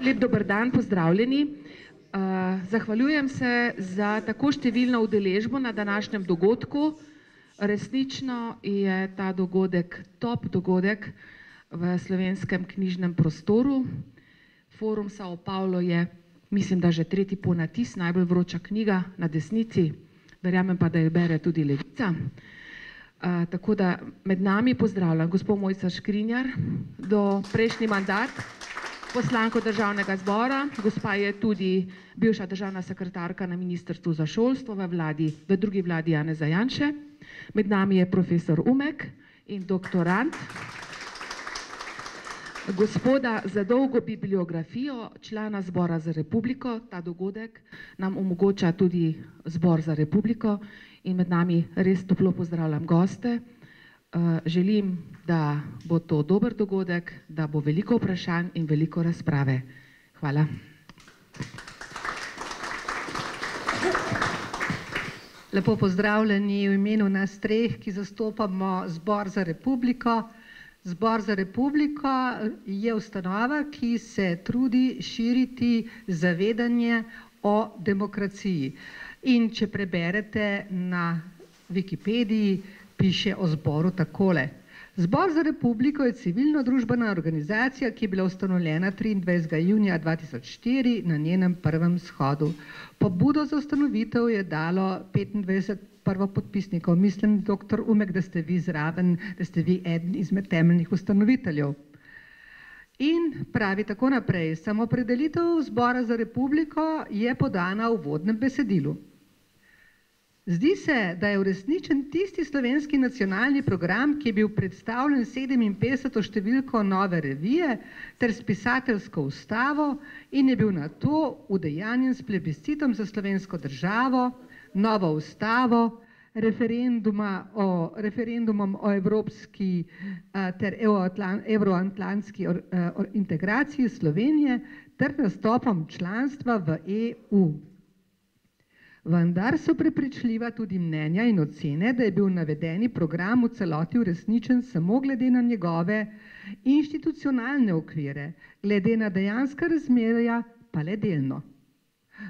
Lep dober dan, pozdravljeni. Zahvaljujem se za tako številno udeležbo na današnjem dogodku. Resnično je ta dogodek top dogodek v slovenskem knjižnem prostoru. Forum Sao Paulo je, mislim, da že tretji ponatis, najbolj vroča knjiga na desnici, verjamem pa, da jo bere tudi levica. Tako da med nami pozdravljam gospod Mojca Škrinjar, do prejšnji mandat, poslanko Državnega zbora, gospa je tudi bivša državna sekretarka na Ministrstvu za šolstvo v drugi vladi Janeza Janše. Med nami je profesor Umek in doktorand, gospoda za dolgo bibliografijo člana Zbora za republiko. Ta dogodek nam omogoča tudi Zbor za republiko in med nami res toplo pozdravljam goste. Želim, da bo to dober dogodek, da bo veliko vprašanj in veliko razprave. Hvala. Lepo pozdravljeni v imenu nas treh, ki zastopamo Zbor za republiko. Zbor za republiko je ustanova, ki se trudi širiti zavedanje o demokraciji. In če preberete na Wikipediji, piše o zboru takole. Zbor za republiko je civilno-družbena organizacija, ki je bila ustanovljena 23. junija 2004 na njenem prvem shodu. Pobudo za ustanovitev je dalo 25 prvopodpisnikov. Mislim, doktor Umek, da ste vi zraven, da ste vi eden izmed temeljnih ustanoviteljev. In pravi tako naprej, samoopredelitev Zbora za republiko je podana v uvodnem besedilu. Zdi se, da je uresničen tisti slovenski nacionalni program, ki je bil predstavljen 57. številko Nove revije ter s pisateljsko ustavo in je bil nato udejanjen s plebiscitom za slovensko državo, novo ustavo, referendumom o evropski ter evroatlantski integraciji Slovenije ter nastopom članstva v EU. Vendar so prepričljiva tudi mnenja in ocene, da je bil navedeni program v celoti uresničen samo glede na njegove inštitucionalne okvire, glede na dejanska razmerja pa le delno.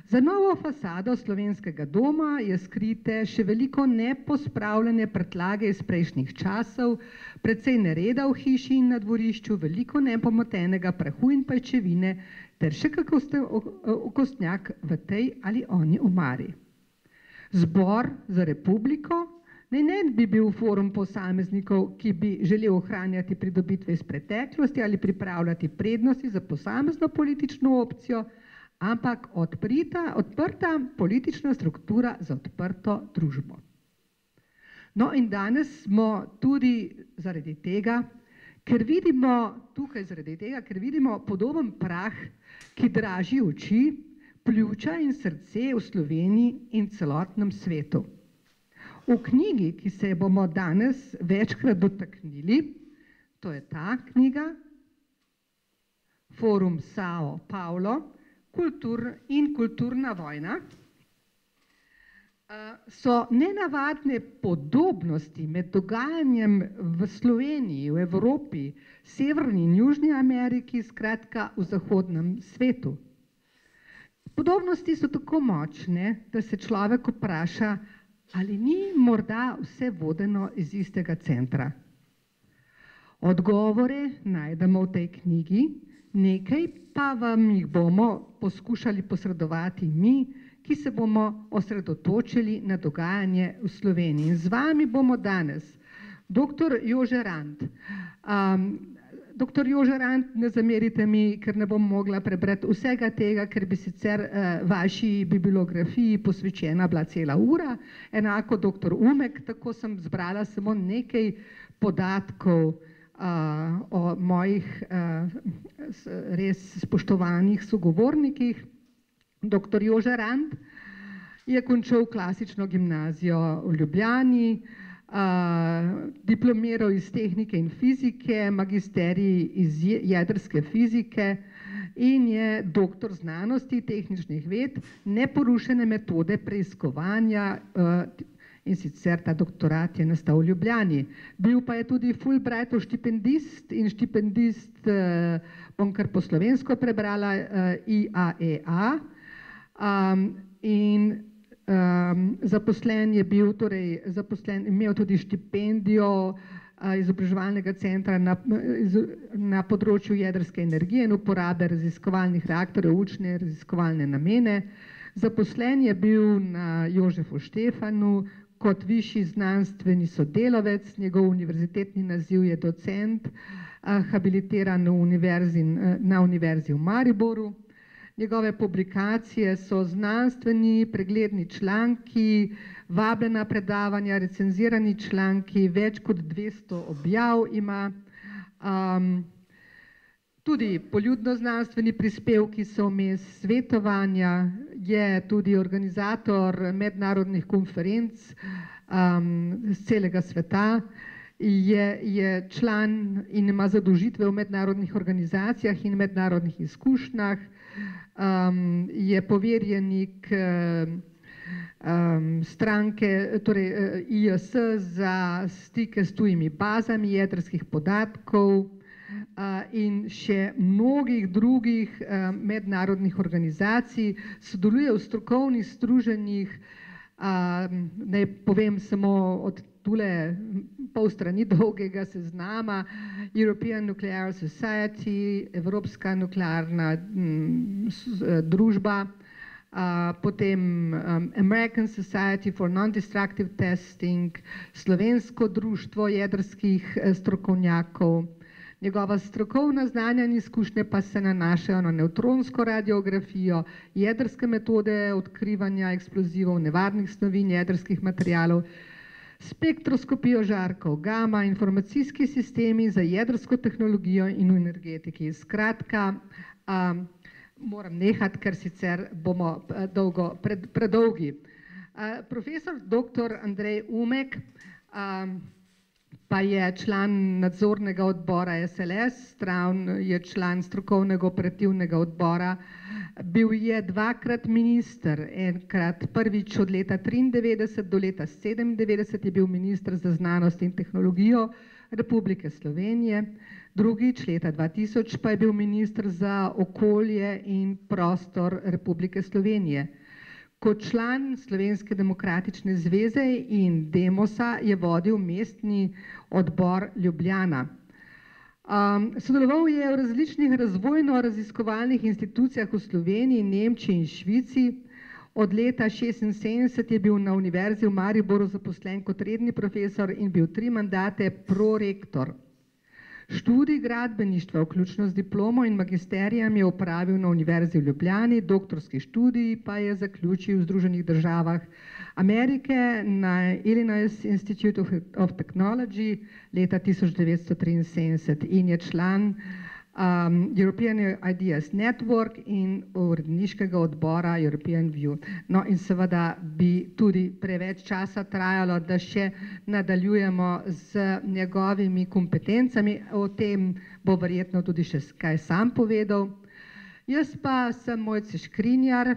Za novo fasado Slovenskega doma je skrite še veliko nepospravljene prtljage iz prejšnjih časov, precej nereda v hiši in na dvorišču, veliko nepomotenega prahu in pajčevine ter še kako okostnjak v tej ali oni omari. Zbor za republiko ne bi bil forum posameznikov, ki bi želel ohranjati pridobitve iz preteklosti ali pripravljati prednosti za posamezno politično opcijo, ampak odprta politična struktura za odprto družbo. No in danes smo tudi zaradi tega, ker vidimo podoben prah, ki draži oči, pljuča in srce v Sloveniji in celotnem svetu. V knjigi, ki se bomo danes večkrat dotaknili, to je ta knjiga, Forum Sao Paulo, kulturna vojna, so nenavadne podobnosti med dogajanjem v Sloveniji, v Evropi, Severni in Južni Ameriki, skratka v zahodnem svetu. Podobnosti so tako močne, da se človek vpraša, ali ni morda vse vodeno iz istega centra. Odgovore najdemo v tej knjigi, nekaj pa vam jih bomo poskušali posredovati mi, ki se bomo osredotočili na dogajanje v Sloveniji. In z vami bomo danes dr. Jože Rant. Dr. Jože Rant, ne zamerite mi, ker ne bom mogla prebrati vsega tega, ker bi sicer vaši bibliografiji posvečena bila cela ura, enako dr. Umek, tako sem zbrala samo nekaj podatkov o mojih res spoštovanih sogovornikih. Dr. Jože Rant je končal klasično gimnazijo v Ljubljani, diplomiral iz tehnike in fizike, magisterij iz jedrske fizike in je doktor znanosti tehničnih ved, neporušene metode preiskovanja in sicer ta doktorat je nastal v Ljubljani. Bil pa je tudi Fulbrightov štipendist in štipendist, bom kar po slovensko prebrala, IAEA, in zaposlen je bil, torej imel tudi štipendijo izobraževalnega centra na področju jedrske energije in uporabe raziskovalnih reaktorjev v učne raziskovalne namene. Zaposlen je bil na Jožefu Štefanu kot višji znanstveni sodelavec, njegov univerzitetni naziv je docent, habilitiran na Univerzi v Mariboru. Njegove publikacije so znanstveni, pregledni članki, vabljena predavanja, recenzirani članki, več kot 200 objav ima. Tudi poljudno-znanstveni prispevki so vmes, svetovanja, je tudi organizator mednarodnih konferenc z celega sveta, je član in ima zadolžitve v mednarodnih organizacijah in mednarodnih izkušnjah, je poverjenik stranke, torej IJS za stike s tujimi bazami jedrskih podatkov in še mnogih drugih mednarodnih organizacij, sodeluje v strokovnih združenjih, naj povem samo od tule pol strani dolgega seznama: European Nuclear Society, Evropska nuklearna družba, potem American Society for Non-Destructive Testing, Slovensko društvo jedrskih strokovnjakov. Njegova strokovna znanja in izkušnje pa se nanašajo na nevtronsko radiografijo, jedrske metode odkrivanja eksplozivov, nevarnih snovi in jedrskih materialov, spektroskopijo žarkov gama, informacijski sistemi za jedrsko tehnologijo in v energetiki. Skratka, moram nehati, ker sicer bomo predolgi. Profesor dr. Andrej Umek pa je član nadzornega odbora SLS, je član strokovnega operativnega odbora, bil je dvakrat minister, enkrat prvič od leta 1993 do leta 1997 je bil minister za znanost in tehnologijo Republike Slovenije, drugič leta 2000 pa je bil minister za okolje in prostor Republike Slovenije. Kot član Slovenske demokratične zveze in Demosa je vodil mestni odbor Ljubljana. Sodeloval je v različnih razvojno-raziskovalnih institucijah v Sloveniji, Nemčiji in Švici. Od leta 1976 je bil na Univerzi v Mariboru zaposlen kot redni profesor in bil 3 mandate prorektor. Študij gradbeništva, vključno z diplomo in magisterijem, je opravil na Univerzi v Ljubljani, doktorski študij pa je zaključil v Združenih državah Amerike na Illinois Institute of Technology leta 1973 in je član European Ideas Network in uredniškega odbora European View. No in seveda bi tudi preveč časa trajalo, da še nadaljujemo z njegovimi kompetencami, o tem bo verjetno tudi še kaj sam povedal. Jaz pa sem Mojca Škrinjar,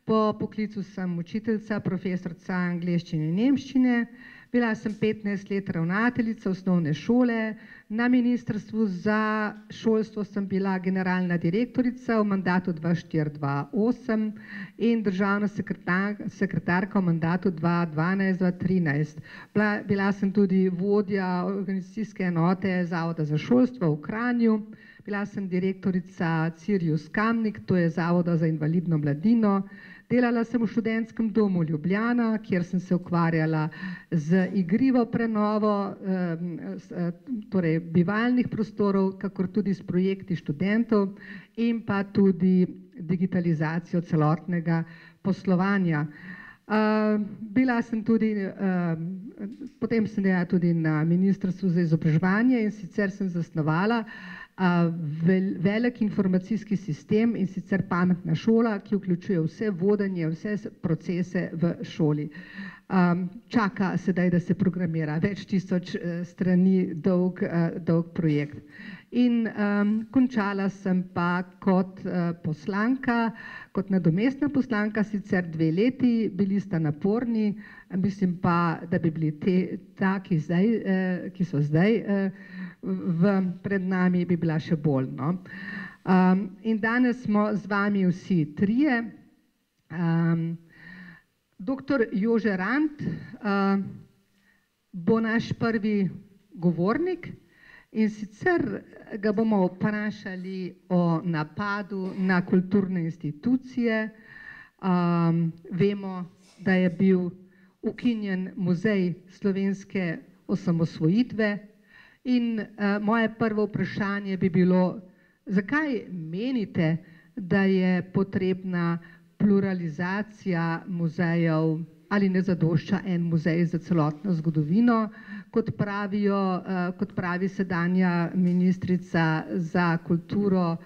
po poklicu sem učiteljica, profesorica angleščine in nemščine. Bila sem 15 let ravnateljica osnovne šole, na Ministrstvu za šolstvo sem bila generalna direktorica v mandatu 2004-2008 in državna sekretarka v mandatu 2012-2013. Bila sem tudi vodja organizacijske enote Zavoda za šolstvo v Kranju, bila sem direktorica Sirius Kamnik, to je Zavoda za invalidno mladino. Delala sem v študentskem domu Ljubljana, kjer sem se ukvarjala z igrivo prenovo, torej bivalnih prostorov, kakor tudi s projekti študentov in pa tudi digitalizacijo celotnega poslovanja. Bila sem tudi, potem sem delala tudi na Ministrstvu za izobraževanje in sicer sem zasnovala velik informacijski sistem in sicer pametna šola, ki vključuje vse vodenje, vse procese v šoli. čaka sedaj, da se programira. Več tisoč strani dolg projekt. In končala sem pa kot poslanka, kot nadomestna poslanka, sicer 2 leti, bili sta naporni, mislim pa, da bi bili ki so zdaj pred nami, bi bila še bolj. No? In danes smo z vami vsi trije. Doktor Jože Rant bo naš prvi govornik, in sicer ga bomo vprašali o napadu na kulturne institucije. Vemo, da je bil ukinjen muzej slovenske osamosvojitve in moje prvo vprašanje bi bilo, zakaj menite, da je potrebna pluralizacija muzejev, ali ne zadošča en muzej za celotno zgodovino, kot pravi sedanja ministrica za kulturo,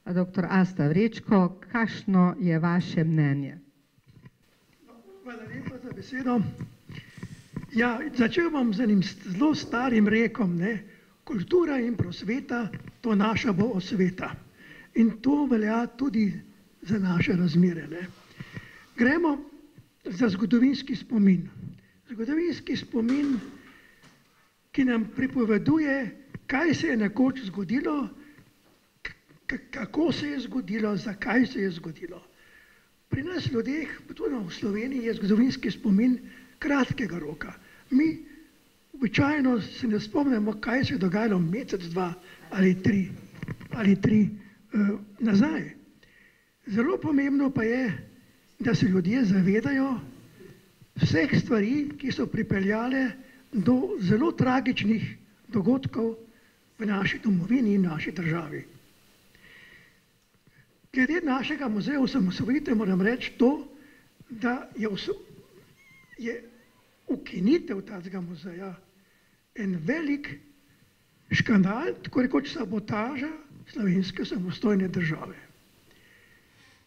dr. Asta Vrečko. Kakšno je vaše mnenje? Hvala lepa za besedo. Ja, začel bom z enim zelo starim rekom, ne? Kultura in prosveta, to naša bo osveta. In to velja tudi za naše razmere. Ne? Gremo za zgodovinski spomin. Zgodovinski spomin, ki nam pripoveduje, kaj se je nekoč zgodilo, kako se je zgodilo, zakaj se je zgodilo. Pri nas ljudeh, tudi v Sloveniji, je zgodovinski spomin kratkega roka. Mi običajno se ne spomnimo, kaj se je dogajalo mesec, 2 ali 3 nazaj. Zelo pomembno pa je, da se ljudje zavedajo vseh stvari, ki so pripeljale do zelo tragičnih dogodkov v naši domovini in naši državi. Glede našega muzeja osamosvojitve moram reči to, da je ukinitev tega muzeja en velik škandal, tako rekoč sabotaža slovenske samostojne države.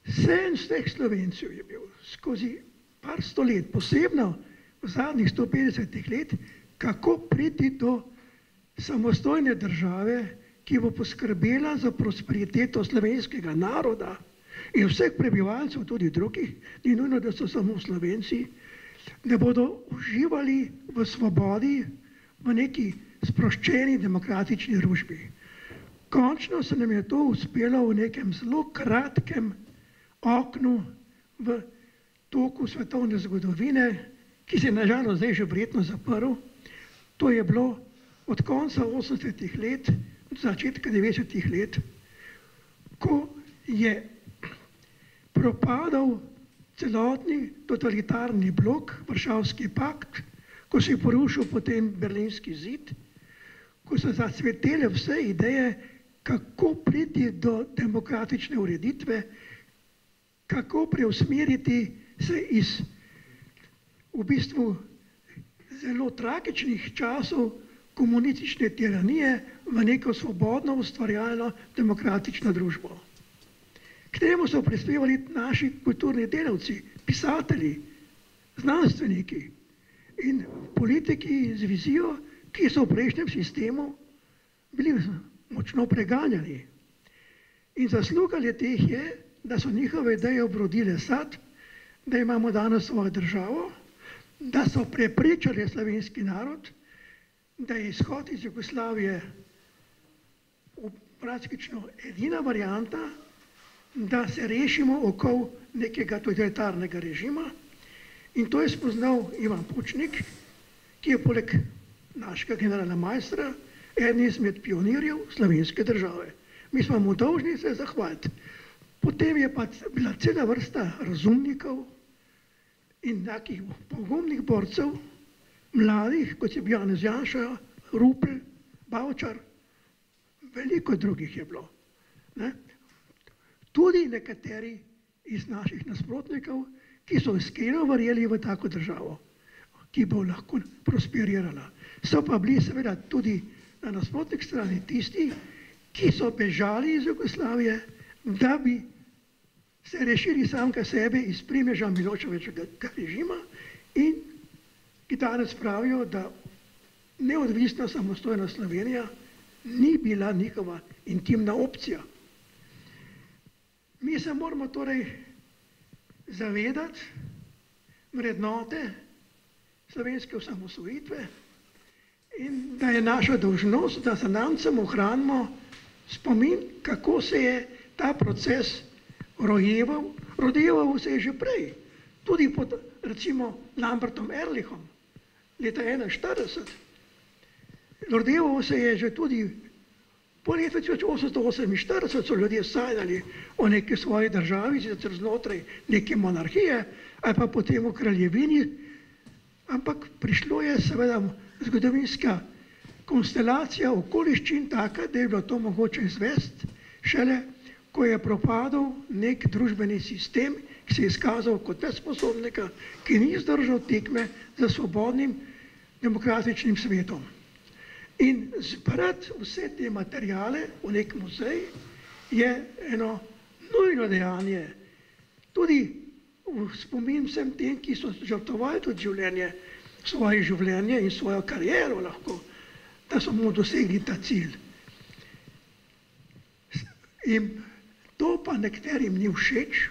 Sen vseh Slovencev je bil skozi par sto let, posebno v zadnjih 150 let, kako priti do samostojne države, ki bo poskrbela za prosperiteto slovenskega naroda in vseh prebivalcev, tudi drugih, ni nujno, da so samo Slovenci, da bodo uživali v svobodi, v neki sproščeni demokratični družbi. Končno se nam je to uspelo v nekem zelo kratkem oknu v toku svetovne zgodovine, ki se je nažalost zdaj že verjetno zaprl. To je bilo od konca 80-ih let, od začetka 90-ih let, ko je propadal celotni totalitarni blok, Varšavski pakt, ko se je porušil potem Berlinski zid, ko so zacvetele vse ideje, kako priti do demokratične ureditve, kako preusmeriti se iz v bistvu zelo tragičnih časov komunistične tiranije v neko svobodno, ustvarjalno, demokratično družbo. K temu so prispevali naši kulturni delavci, pisatelji, znanstveniki in politiki z vizijo, ki so v prejšnjem sistemu bili močno preganjani. In zasluga le-teh je, da so njihove ideje obrodile sad, da imamo danes svojo državo, da so prepričali slovenski narod, da je izhod iz Jugoslavije praktično edina varianta, da se rešimo okoli nekega totalitarnega režima. In to je spoznal Ivan Pučnik, ki je poleg našega generala Maistra eden izmed pionirjev slovenske države. Mi smo mu dolžni se zahvaliti. Potem je pa bila cela vrsta razumnikov in takih pogumnih borcev, mladih, kot je bil Janez Janša, Rupel, Bavčar, veliko drugih je bilo. Ne? Tudi nekateri iz naših nasprotnikov, ki so iskreno verjeli v tako državo, ki bo lahko prosperirala. So pa bili seveda tudi na nasprotnik strani tisti, ki so bežali iz Jugoslavije, da bi se rešili samega sebe iz primeža Miloševićevega režima in ki danes pravijo, da neodvisna samostojna Slovenija ni bila njihova intimna opcija. Mi se moramo torej zavedati vrednote slovenske osamosvojitve in da je naša dolžnost, da zanamcem ohranimo spomin, kako se je ta proces rojeval. Rojeval se je že prej, tudi pod recimo Lambertom Ehrlichom leta 1941. Rojeval se je že tudi po letu 1848 so ljudje sanjali o neki svoji državi, sicer znotraj neke monarhije ali pa potem v kraljevini, ampak prišlo je seveda zgodovinska konstelacija okoliščin taka, da je bilo to mogoče izvesti šele, ko je propadal nek družbeni sistem, ki se je izkazal kot nesposobnega, ki ni zdržal tekme za svobodnim demokratičnim svetom. In zbrati vse te materijale v nek muzej je eno nujno dejanje. Tudi v spomin vsem tem, ki so žrtvovali tudi življenje, svoje življenje in svojo kariero lahko, da so mu dosegli ta cilj. In to pa nekaterim ni všeč,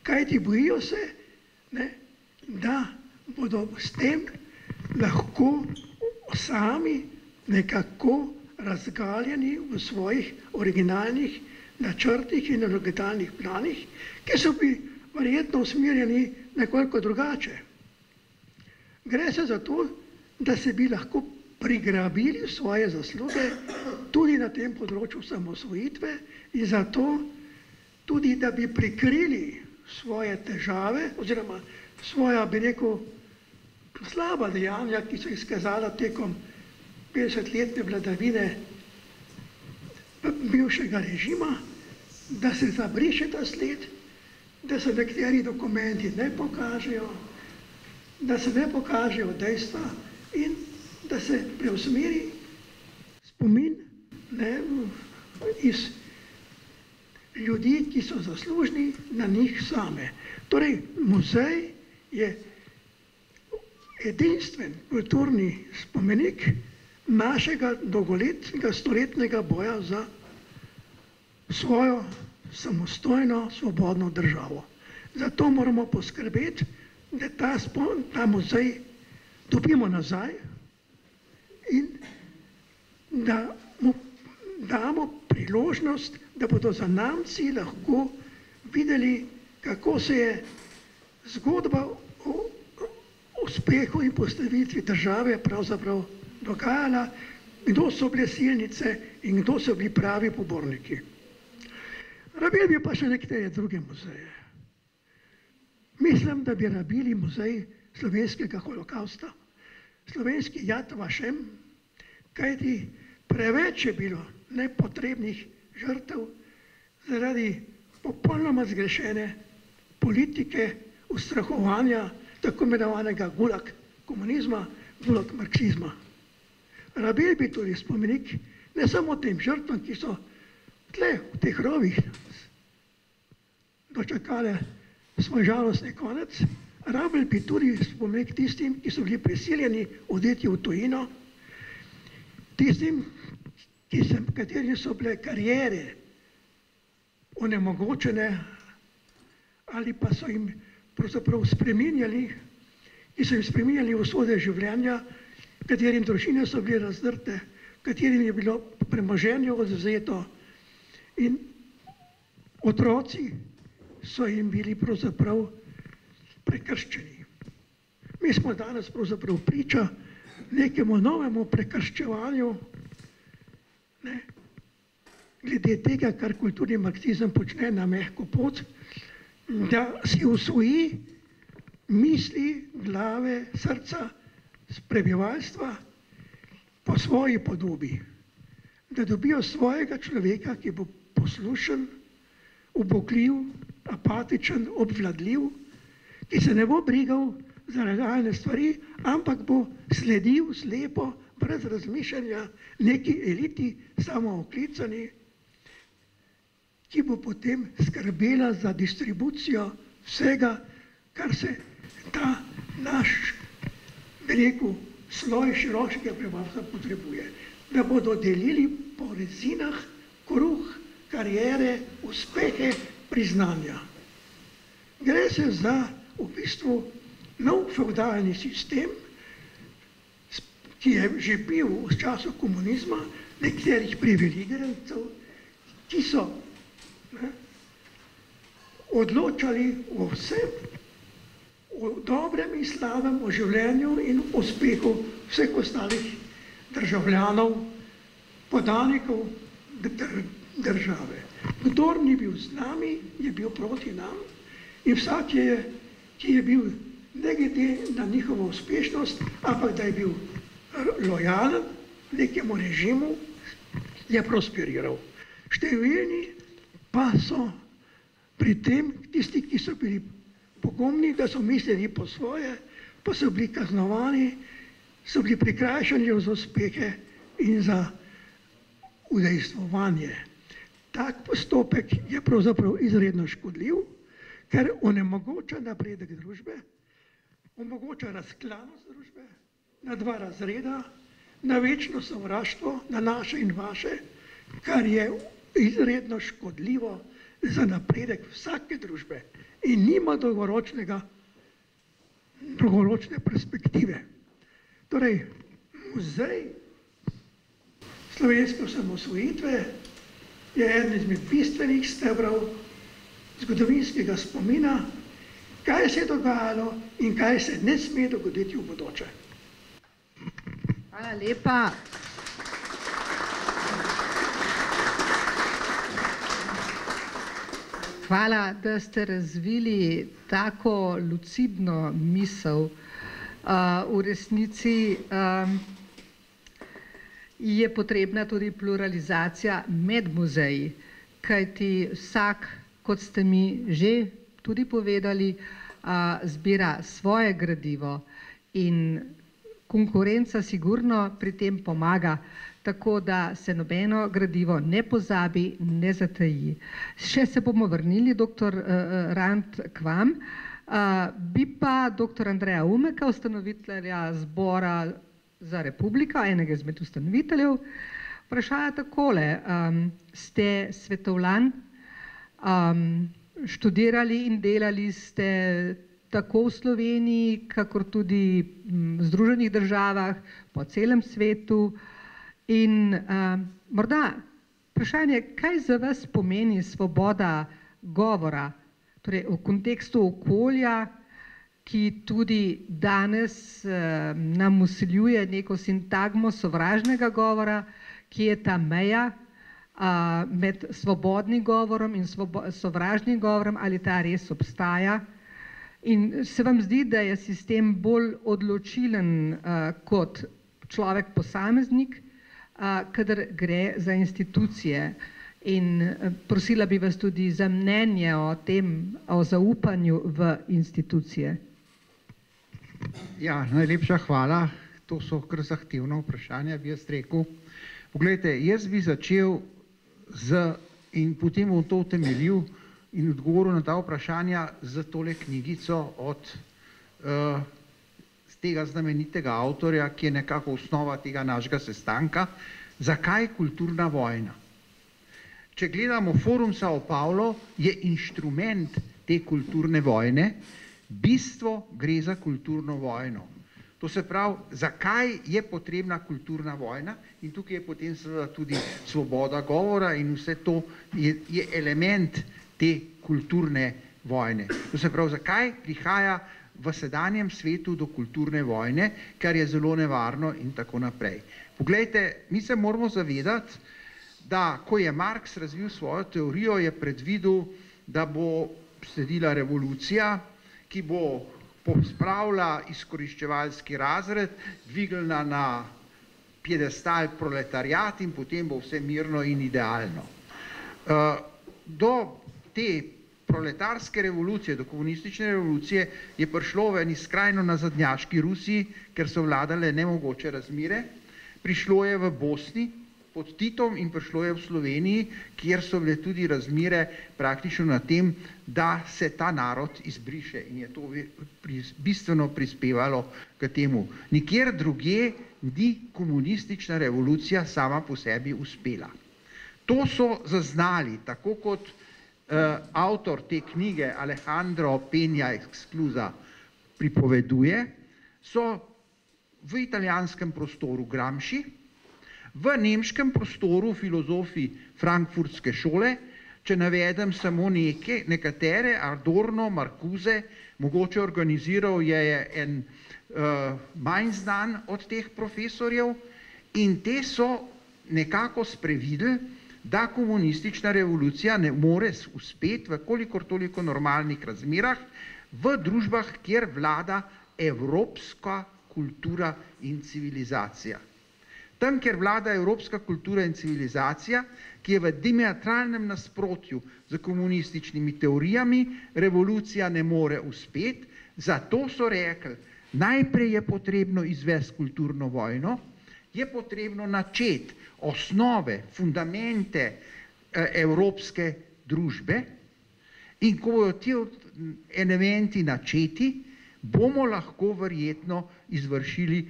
kajti bojijo se, da bodo s tem lahko sami nekako razgaljeni v svojih originalnih načrtih in originalnih planih, ki so bili verjetno usmerjeni nekoliko drugače. Gre se za to, da se bi lahko prigrabili svoje zasluge tudi na tem področju samosvojitve in zato tudi, da bi prikrili svoje težave oziroma svoja, bi rekel, slaba dejanja, ki so izkazala tekom 50-letne vladavine bivšega režima, da se zabriše ta sled, da se nekateri dokumenti ne pokažejo, da se ne pokažejo dejstva in da se preusmeri spomin iz ljudi, ki so zaslužni, na njih same. Torej, muzej je edinstven kulturni spomenik našega dolgoletnega, stoletnega boja za svojo samostojno, svobodno državo. Zato moramo poskrbeti, da ta muzej dobimo nazaj in da mu damo priložnost, da bodo zanamci lahko videli, kako se je zgodba o uspehu in postavitvi države pravzaprav dogajala, kdo so bile silnice in kdo so bili pravi poborniki. Rabili bi pa še nekatere druge muzeje. Mislim, da bi rabili muzej slovenskega holokavsta, slovenski Yad Vashem, kajti preveč je bilo nepotrebnih žrtev zaradi popolnoma zgrešene politike ustrahovanja tako imenovanega gulag komunizma, gulag marksizma. Rabili bi tudi spomenik ne samo tem žrtvam, ki so tle v teh rovih dočakale svoj žalostni konec, rabili bi tudi spomenik tistim, ki so bili prisiljeni oditi v tujino, tistim, katerim so bile kariere onemogočene ali pa so jim pravzaprav spreminjali, ki so jim spreminjali usode življenja, katerim družine so bile razdrte, katerim je bilo premoženje odvzeto in otroci so jim bili pravzaprav prekrščeni. Mi smo danes pravzaprav priča nekemu novemu prekrščevanju glede tega, kar kulturni marksizem počne na mehko pot, da si usvoji misli, glave, srca prebivalstva po svoji podobi, da dobijo svojega človeka, ki bo poslušen, ubogljiv, apatičen, obvladljiv, ki se ne bo brigal za realne stvari, ampak bo sledil slepo, brez razmišljanja, neki eliti samooklicani, ki bo potem skrbela za distribucijo vsega, kar se ta naš rekel, sloj širokega prebivalstva potrebuje, da bodo delili po rezinah kruh, kariere, uspehe, priznanja. Gre se za v bistvu nov fevdalni sistem, ki je že bil v času komunizma, nekaterih privilegirancev, ki so odločali o vsem, o dobrem in slabem, o življenju in uspehu vseh ostalih državljanov, podanikov države. Kdor ni bil z nami, je bil proti nam in vsak, ki je bil ne glede na njihovo uspešnost, ampak da je bil lojalen nekemu režimu, je prosperiral. Številni pa so pri tem, tisti, ki so bili pogumni, da so mislili po svoje, pa so bili kaznovani, so bili prikrajšani za uspehe in za udejstvovanje. Tak postopek je pravzaprav izredno škodljiv, ker onemogoča napredek družbe, omogoča razklanost družbe na dva razreda, na večno sovraštvo, na naše in vaše, kar je izredno škodljivo za napredek vsake družbe in nima dolgoročne perspektive. Torej, muzej slovenske osamosvojitve je eden izmed bistvenih stebrov zgodovinskega spomina, kaj se je dogajalo in kaj se ne sme dogoditi v bodoče. Hvala lepa. Hvala, da ste razvili tako lucidno misel. V resnici je potrebna tudi pluralizacija med muzeji, kajti vsak, kot ste mi že tudi povedali, zbira svoje gradivo in konkurenca sigurno pri tem pomaga, tako da se nobeno gradivo ne pozabi, ne zataji. Še se bomo vrnili, doktor Rant, k vam. Bi pa doktor Andreja Umeka, ustanovitelja Zbora za republiko, enega izmed ustanoviteljev, vprašala takole. Ste svetovljan, študirali in delali ste tako v Sloveniji, kakor tudi v Združenih državah, po celem svetu. In morda vprašanje, kaj za vas pomeni svoboda govora, torej v kontekstu okolja, ki tudi danes nam vsiljuje neko sintagmo sovražnega govora, ki je ta meja med svobodnim govorom in sovražnim govorom, ali ta res obstaja. In se vam zdi, da je sistem bolj odločilen kot človek posameznik, kadar gre za institucije. In prosila bi vas tudi za mnenje o tem, o zaupanju v institucije. Ja, najlepša hvala. To so kar zahtevna vprašanja, bi jaz rekel. Poglejte, jaz bi začel in potem bom to utemeljil in odgovoril na ta vprašanja z tole knjigico od tega znamenitega avtorja, ki je nekako osnova tega našega sestanka, Zakaj kulturna vojna? Če gledamo Forum Sao Paulo, je inštrument te kulturne vojne, bistvo gre za kulturno vojno. To se pravi, zakaj je potrebna kulturna vojna, in tukaj je potem seveda tudi svoboda govora in vse to je element te kulturne vojne. To se pravi, zakaj prihaja v sedanjem svetu do kulturne vojne, kar je zelo nevarno in tako naprej. Poglejte, mi se moramo zavedati, da ko je Marx razvil svojo teorijo, je predvidel, da bo sledila revolucija, ki bo pospravila izkoriščevalski razred, dvignila na piedestal proletariat in potem bo vse mirno in idealno. Do te proletarske revolucije, do komunistične revolucije je prišlo v eni skrajno nazadnjaški Rusiji, ker so vladale nemogoče razmere. Prišlo je v Bosni, pod Titom in prišlo je v Sloveniji, kjer so bile tudi razmere praktično na tem, da se ta narod izbriše in je to bistveno prispevalo k temu. Nikjer drugje ni komunistična revolucija sama po sebi uspela. To so zaznali, tako kot avtor te knjige Alejandro Peña Exclusa pripoveduje, so v italijanskem prostoru Gramsci, v nemškem prostoru filozofi frankfurtske šole, če navedem samo nekatere, Adorno, Marcuse, mogoče organiziral je en manj znan od teh profesorjev in te so nekako sprevideli, da komunistična revolucija ne more uspeti v kolikor toliko normalnih razmerah v družbah, kjer vlada evropska kultura in civilizacija. Tam, kjer vlada evropska kultura in civilizacija, ki je v diametralnem nasprotju z komunističnimi teorijami, revolucija ne more uspeti, zato so rekli, najprej je potrebno izvesti kulturno vojno, je potrebno načeti osnove, fundamente evropske družbe in ko bodo ti elementi načeti, bomo lahko verjetno izvršili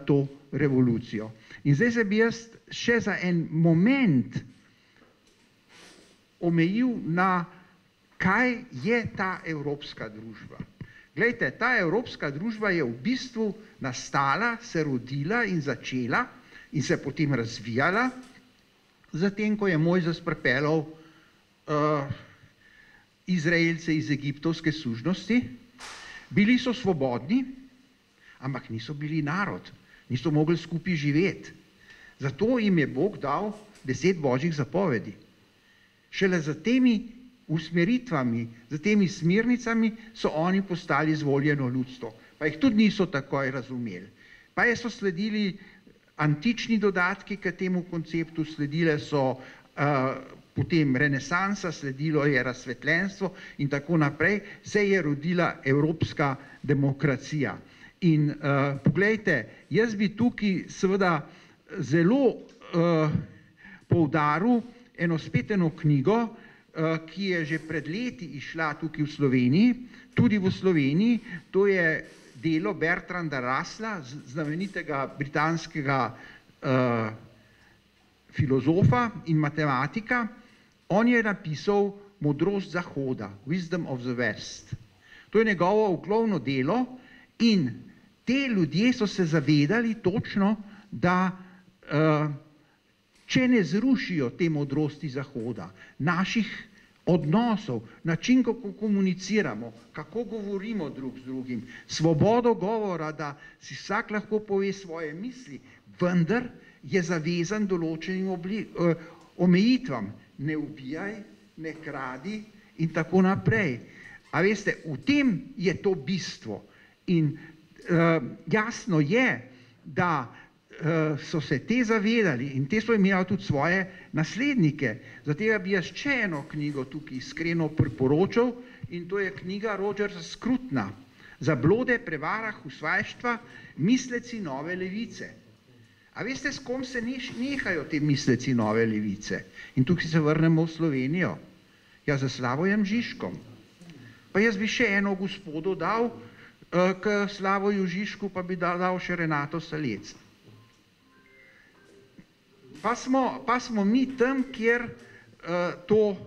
to revolucijo. In zdaj se bi jaz še za en moment omejil na kaj je ta evropska družba. Glejte, ta evropska družba je v bistvu nastala, se rodila in začela in se potem razvijala, zatem, ko je Mojzes pripeljal Izraelce iz egiptovske sužnosti, bili so svobodni, ampak niso bili narod, niso mogli skupaj živeti. Zato jim je Bog dal 10 božjih zapovedi. Šele za temi usmeritvami, za temi smernicami so oni postali izvoljeno ljudstvo. Pa jih tudi niso takoj razumeli. Pa so sledili antični dodatki k temu konceptu, sledile so potem renesansa, sledilo je razsvetljenstvo in tako naprej, se je rodila evropska demokracija. In poglejte, jaz bi tukaj seveda zelo poudaril spet eno knjigo, ki je že pred leti išla tukaj v Sloveniji, tudi v Sloveniji, to je delo Bertranda Russella, znamenitega britanskega filozofa in matematika. On je napisal Modrost Zahoda, Wisdom of the West. To je njegovo oglavno delo in te ljudje so se zavedali točno, da če ne zrušijo te modrosti Zahoda, naših odnosov, način, kako komuniciramo, kako govorimo drug z drugim, svobodo govora, da si vsak lahko pove svoje misli, vendar je zavezan določenim omejitvam. Ne ubijaj, ne kradi in tako naprej. A veste, v tem je to bistvo. In jasno je, da so se te zavedali in te so imeli tudi svoje naslednike. Zato bi jaz še eno knjigo tukaj iskreno priporočal in to je knjiga Rogersa Scrutona Zablode, prevara, husvajstva, misleci nove levice. A veste, s kom se nehajo te misleci nove levice? In tukaj se vrnemo v Slovenijo. Ja, za Slavojem Žižkom. Pa jaz bi še eno gospodo dal, k Slavoju Žižku pa bi dal še Renato Salec. Pa smo mi tam, kjer to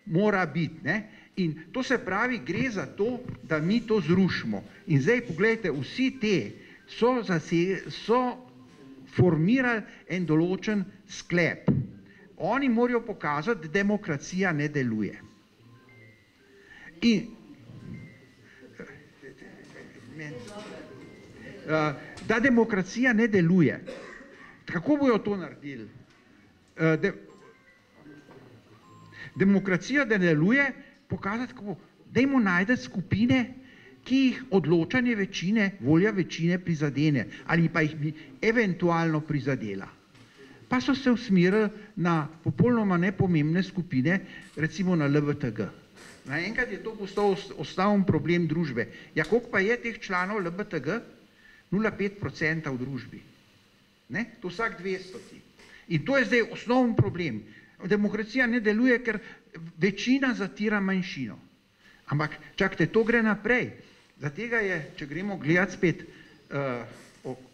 mora biti. Ne? In to se pravi, gre za to, da mi to zrušimo. In zdaj, pogledajte, vsi te so formirali en določen sklep. Oni morajo pokazati, da demokracija ne deluje. In da demokracija ne deluje. Kako bojo to naredili? Demokracija ne deluje, pokazati kako. Dajmo najti skupine, ki jih odločanje večine, volja večine prizadene ali pa jih bi eventualno prizadela. Pa so se usmerili na popolnoma nepomembne skupine, recimo na LBTG. Naenkrat je to postal osnovni problem družbe. Ja, koliko pa je teh članov LBTG? 0,5% v družbi. Ne? To vsak 200. In to je zdaj osnovni problem. Demokracija ne deluje, ker večina zatira manjšino. Ampak, čakajte, to gre naprej. Zatega je, če gremo gledati spet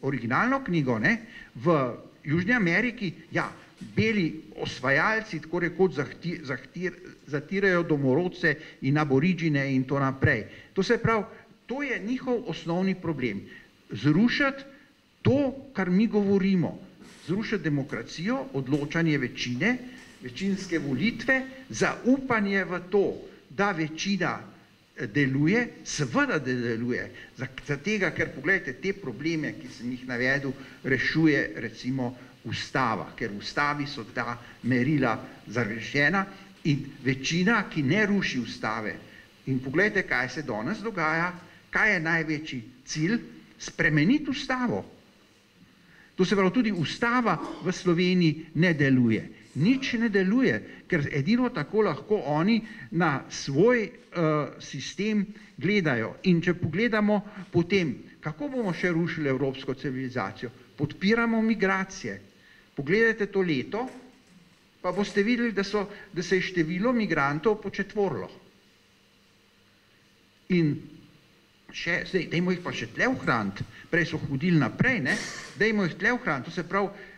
originalno knjigo, ne, v Južni Ameriki, ja, beli osvajalci tako rekoč zatirajo domorodce in aboriđine in to naprej. To se pravi, to je njihov osnovni problem. Zrušiti to, kar mi govorimo. Zrušiti demokracijo, odločanje večine, večinske volitve, zaupanje v to, da večina deluje, seveda da deluje. Zatega, ker pogledajte, te probleme, ki sem jih navedel, rešuje recimo ustava, ker v ustavi so ta merila zarešena in večina, ki ne ruši ustave. In pogledajte, kaj se danes dogaja, kaj je največji cilj, spremeniti ustavo. To se pravi, tudi ustava v Sloveniji ne deluje. Nič ne deluje, ker edino tako lahko oni na svoj sistem gledajo. In če pogledamo potem, kako bomo še rušili evropsko civilizacijo, podpiramo migracije. Pogledajte to leto, pa boste videli, da se je število migrantov početvorilo. In še, zdaj, dajmo jih pa še tle ohraniti, prej so hodili naprej, ne, dajmo jih tle ohraniti, to se pravi,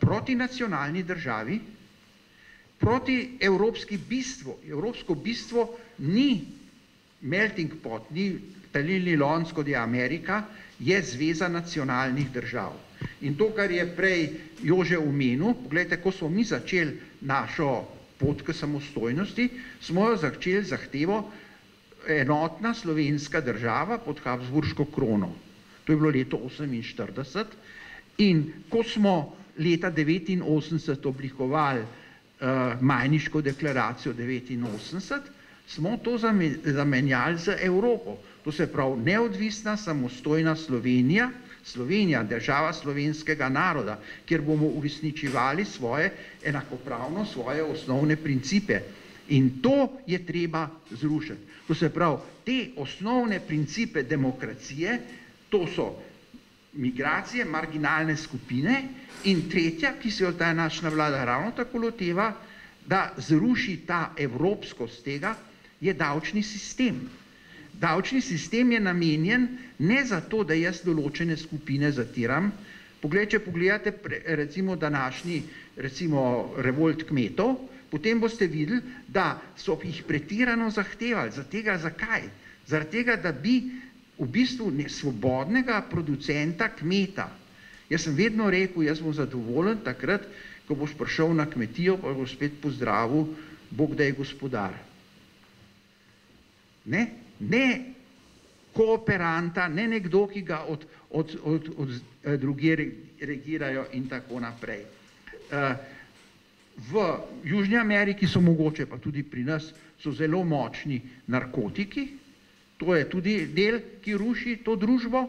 proti nacionalni državi, proti evropski bistvu. Evropsko bistvo ni melting pot, ni talilni lonec, kot je Amerika, je zveza nacionalnih držav. In to, kar je prej Jože omenil, pogledajte, ko smo mi začeli našo pot k samostojnosti, smo jo začeli zahtevo enotna slovenska država pod Habsburško krono. To je bilo leto 1948 in ko smo leta 1989 oblikovali Majniško deklaracijo 1989, smo to zamenjali z Evropo. To se pravi neodvisna, samostojna Slovenija, Slovenija, država slovenskega naroda, kjer bomo uresničevali svoje enakopravno, svoje osnovne principe. In to je treba zrušiti. To se pravi, te osnovne principe demokracije, to so migracije, marginalne skupine in tretja, ki se jo ta naša vlada ravno tako loteva, da zruši ta evropskost tega, je davčni sistem. Davčni sistem je namenjen ne zato, da jaz določene skupine zatiram. Če pogledate recimo današnji revolt kmetov, potem boste videli, da so jih pretirano zahtevali. Zakaj? Zaradi tega, da bi v bistvu svobodnega producenta kmeta. Jaz sem vedno rekel, jaz bom zadovoljen takrat, ko boš prišel na kmetijo, pa boš spet pozdravil, Bog da je gospodar. Ne kooperanta, ne nekdo, ki ga od druge regirajo in tako naprej. V Južni Ameriki so mogoče, pa tudi pri nas, so zelo močni narkotiki, to je tudi del, ki ruši to družbo.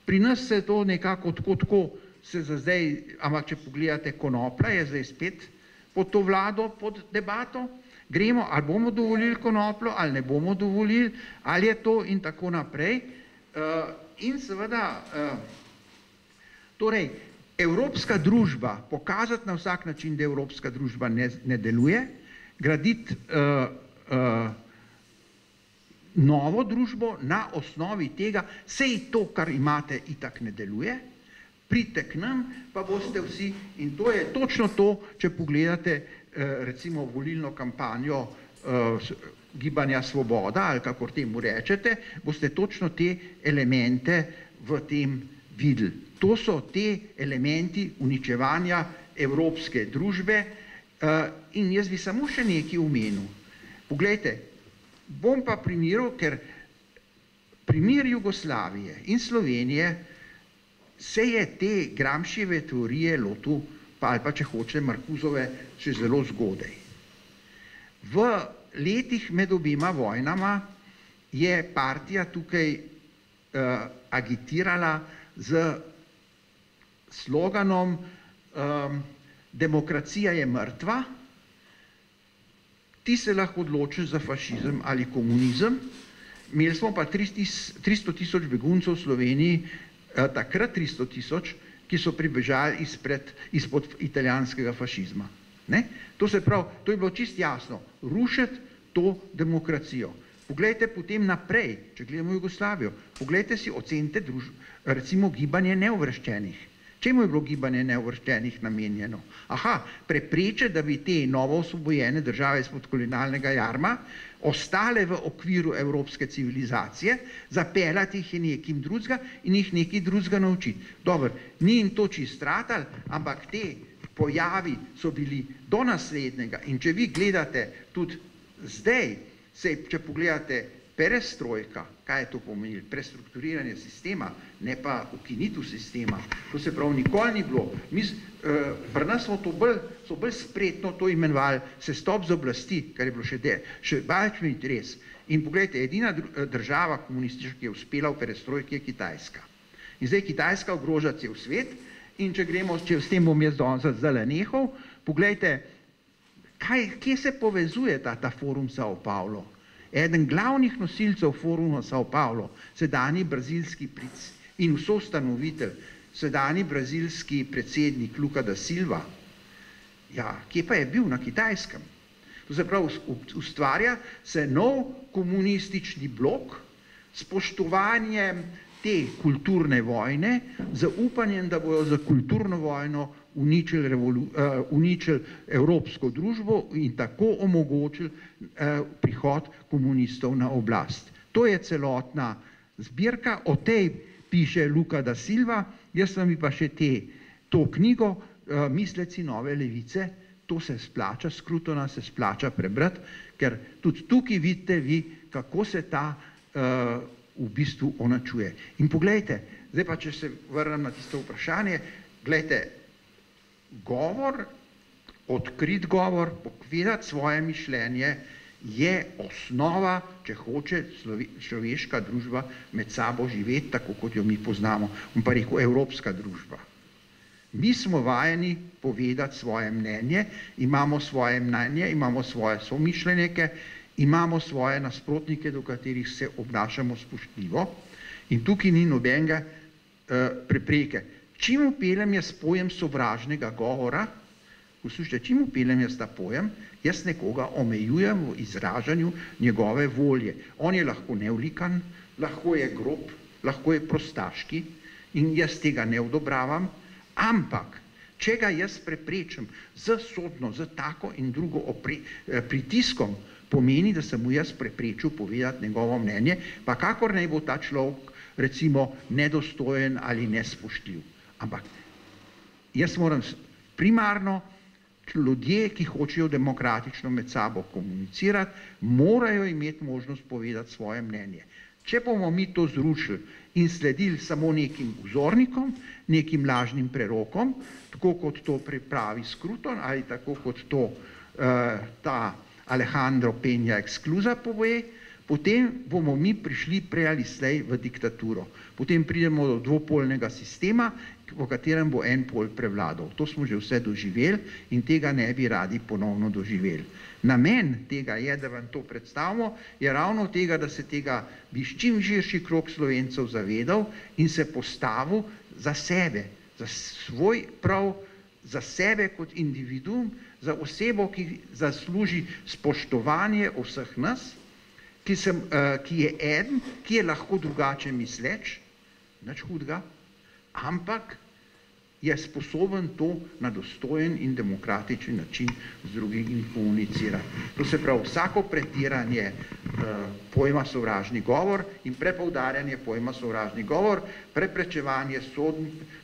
Pri nas se to nekako tako se za zdaj, ampak če pogledate konoplja, je zdaj spet pod to vlado, pod debato. Gremo, ali bomo dovolili konopljo, ali ne bomo dovolili, ali je to in tako naprej. In seveda, torej, evropska družba, pokazati na vsak način, da evropska družba ne deluje, graditi novo družbo na osnovi tega, sej to, kar imate, itak ne deluje, pridite k nam, pa boste vsi, in to je točno to, če pogledate recimo volilno kampanjo Gibanja Svoboda, ali kakor temu rečete, boste točno te elemente v tem videli. To so te elementi uničevanja evropske družbe in jaz bi samo še nekaj omenil. Poglejte, bom pa primeril, ker primer Jugoslavije in Slovenije se je te Gramscijeve teorije lotil, ali pa če hoče Markuzove, še zelo zgodaj. V letih med obima vojnama je partija tukaj agitirala z sloganom demokracija je mrtva, ti se lahko odločiš za fašizem ali komunizem. Imeli smo pa 300 tisoč beguncev v Sloveniji, takrat 300 tisoč, ki so pribežali izpod italijanskega fašizma. Ne? To se pravi, to je bilo čisto jasno, rušiti to demokracijo. Poglejte potem naprej, če gledamo Jugoslavijo, poglejte si, ocenite recimo gibanje neuvrščenih. Čemu je bilo gibanje neuvrščenih namenjeno? Aha, preprečiti, da bi te novo osvobojene države izpod kolonialnega jarma ostale v okviru evropske civilizacije, zapeljati jih je nekim drugega in jih nekaj drugega naučiti. Dobro, ni jim to čisto ratalo, ampak te pojavi so bili do naslednjega in če vi gledate tudi zdaj, če pogledate perestrojka, kaj je to pomenilo? Prestrukturiranje sistema, ne pa ukinitev sistema. To se pravi, nikoli ni bilo. Pri nas smo so bolj spretno to imenovali sestop z oblasti, kar je bilo še več interes. In pogledajte, edina država komunistična, ki je uspela v perestrojki, je Kitajska. In zdaj Kitajska ogroža cel svet in če s tem bom jaz danes zdaj nehal, pogledajte, kje se povezuje ta forum Sao Paulo? Eden glavnih nosilcev foruma Sao Paulo, sedanji brazilski in soustanovitelj, sedanji brazilski predsednik Lula da Silva, ja, kje pa je bil? Na Kitajskem. To se pravi, ustvarja se nov komunistični blok s spoštovanjem te kulturne vojne, z upanjem, da bojo za kulturno vojno uničili evropsko družbo in tako omogočili prihod komunistov na oblast. To je celotna zbirka, o tej piše Lula da Silva, jaz sem pa še to knjigo Misleci nove levice, to se splača, Scrutona se splača prebrati, ker tudi tukaj vidite vi, kako se ta v bistvu onačuje. In poglejte, zdaj pa, če se vrnem na tisto vprašanje, gledajte, govor, odkrit govor, povedati svoje mišljenje je osnova, če hoče človeška družba med sabo živeti, tako kot jo mi poznamo, bom pa rekel evropska družba. Mi smo vajeni povedati svoje mnenje, imamo svoje mnenje, imamo svoje somišljenike, imamo svoje nasprotnike, do katerih se obnašamo spoštljivo in tukaj ni nobenega prepreke. Čim upeljem jaz pojem sovražnega govora, poslušajte, čim upeljem jaz ta pojem, jaz nekoga omejujem v izražanju njegove volje. On je lahko nevlikan, lahko je grob, lahko je prostaški in jaz tega ne odobravam, ampak če ga jaz preprečim z sodno, z tako in drugo pritiskom, pomeni, da sem mu jaz preprečil povedati njegovo mnenje, pa kakor naj bo ta človek recimo nedostojen ali nespoštljiv. Ampak jaz moram primarno, ljudje, ki hočejo demokratično med sabo komunicirati, morajo imeti možnost povedati svoje mnenje. Če bomo mi to zrušili in sledili samo nekim vzornikom, nekim lažnim prerokom, tako kot to pripravi Scruton ali tako kot to ta Alejandro Peña Exclusa pove, potem bomo mi prišli prej ali slej v diktaturo. Potem pridemo do dvopolnega sistema, v katerem bo en pol prevladal. To smo že vse doživeli in tega ne bi radi ponovno doživeli. Namen tega je, da vam to predstavimo, je ravno tega, da se tega bi čim širši krog Slovencev zavedal in se postavil za sebe, za svoj prav, za sebe kot individuum, za osebo, ki zasluži spoštovanje vseh nas, ki je eden, ki je lahko drugače misleč, nič hudega, ampak je sposoben to na dostojen in demokratičen način z drugimi komunicirati. To se pravi, vsako pretiranje pojma sovražni govor in prepoudarjanje pojma sovražni govor, preprečevanje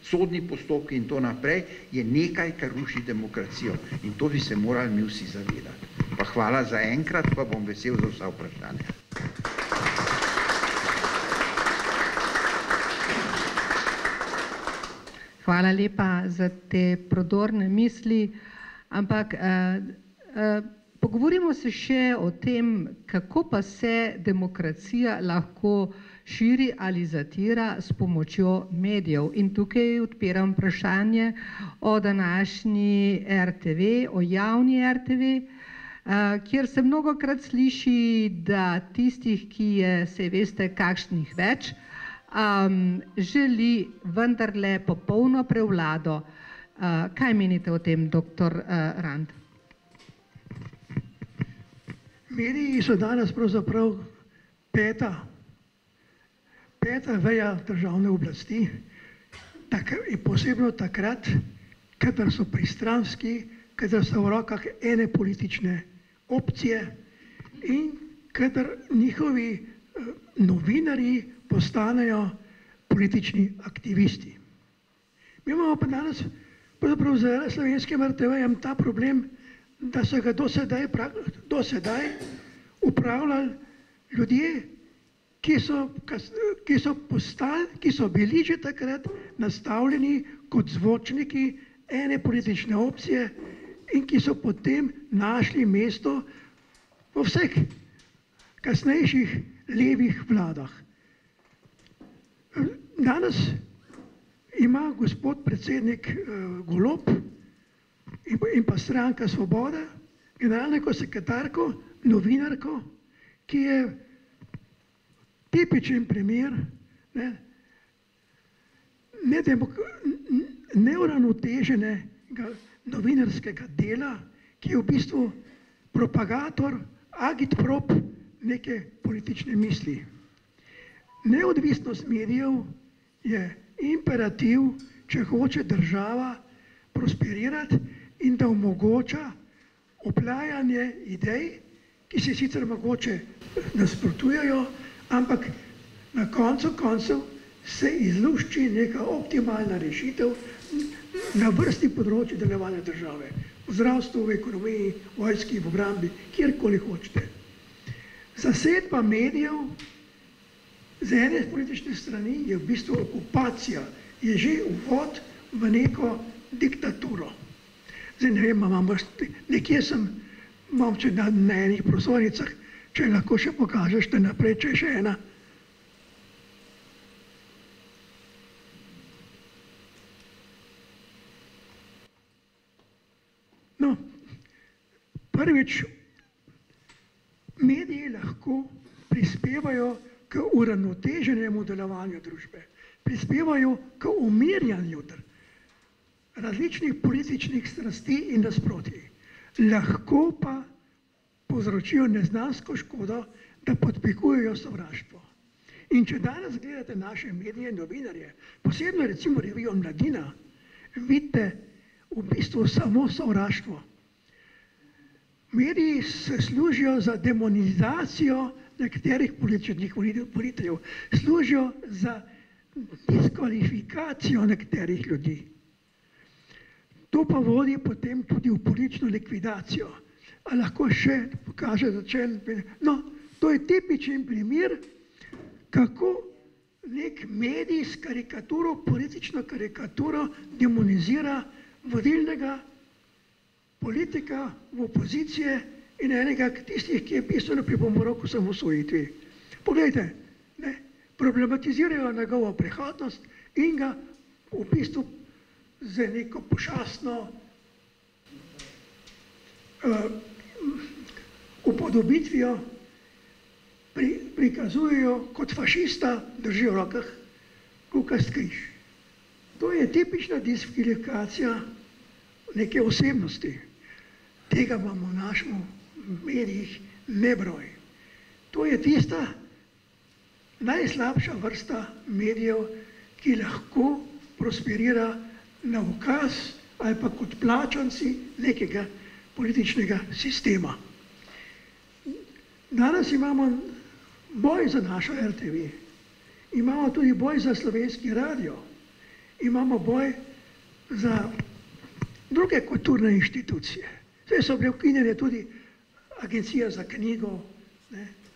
sodni postopki in to naprej je nekaj, kar ruši demokracijo. In to bi se morali mi vsi zavedati. Pa hvala za enkrat, pa bom vesel za vsa vprašanja. Hvala lepa za te prodorne misli, ampak pogovorimo se še o tem, kako pa se demokracija lahko širi ali zatira s pomočjo medijev. In tukaj odpiram vprašanje o današnji RTV, o javni RTV, kjer se mnogokrat sliši, da tistih, ki je, se veste, kakšnih več, želi vendarle popolno prevlado. Kaj menite o tem, dr. Rand? Mediji so danes pravzaprav peta veja državne oblasti, posebno takrat, kadar so pristranski, kadar so v rokah ene politične opcije in kadar njihovi novinarji postanejo politični aktivisti. Mi imamo pa danes pravzaprav z Slovenskim RTV-jem ta problem, da so ga do sedaj upravljali ljudje, ki so bili že takrat nastavljeni kot zvočniki ene politične opcije in ki so potem našli mesto v vseh kasnejših levih vladah. Danes ima gospod predsednik Golob in pa stranka Svoboda generalno sekretarko, novinarko, ki je tipičen primer neuravnoteženega novinarskega dela, ki je v bistvu propagator, agitprop neke politične misli. Neodvisnost medijev je imperativ, če hoče država prosperirati in da omogoča oplajanje idej, ki se sicer mogoče nasprotujejo, ampak na koncu koncev se izlušči neka optimalna rešitev na vrsti področji delovanja države. V zdravstvu, v ekonomiji, vojski, v obrambi, kjerkoli hočete. Zasedba medijev z ene politične strani je v bistvu okupacija, je že uvod v neko diktaturo. Zdaj ne vem, nekje imam če na enih prostornicah, če lahko še pokažeš, da naprej, če je še ena. No, prvič, mediji lahko prispevajo k uravnoteženemu delovanju družbe, prispevajo k umirjanju različnih političnih strasti in nasprotij. Lahko pa povzročijo neznansko škodo, da podpikujejo sovraštvo. In če danes gledate naše medije in novinarje, posebno recimo revijo Mladina, vidite v bistvu samo sovraštvo. Mediji se služijo za demonizacijo nekaterih političnih voditeljev, služijo za diskvalifikacijo nekaterih ljudi. To pa vodi potem tudi v politično likvidacijo. A lahko še pokaže začen? No, to je tipičen primer, kako nek medij s karikaturo, politično karikaturo demonizira vodilnega politika v opozicije in enega tistih, ki je bistveno pripomogel k osamosvojitvi. Poglejte, problematizirajo njegovo prihodnost in ga v bistvu z neko pošastno upodobitvijo prikazujejo kot fašista, drži v rokah kukast križ. To je tipična diskvalifikacija neke osebnosti. Tega imamo v naših medijih nebroj. To je tista najslabša vrsta medijev, ki lahko prosperira na ukaz ali pa kot plačanci nekega političnega sistema. Danes imamo boj za našo RTV, imamo tudi boj za Slovenski radio, imamo boj za druge kulturne inštitucije. Zdaj so bile ukinjene tudi Agencija za knjigo,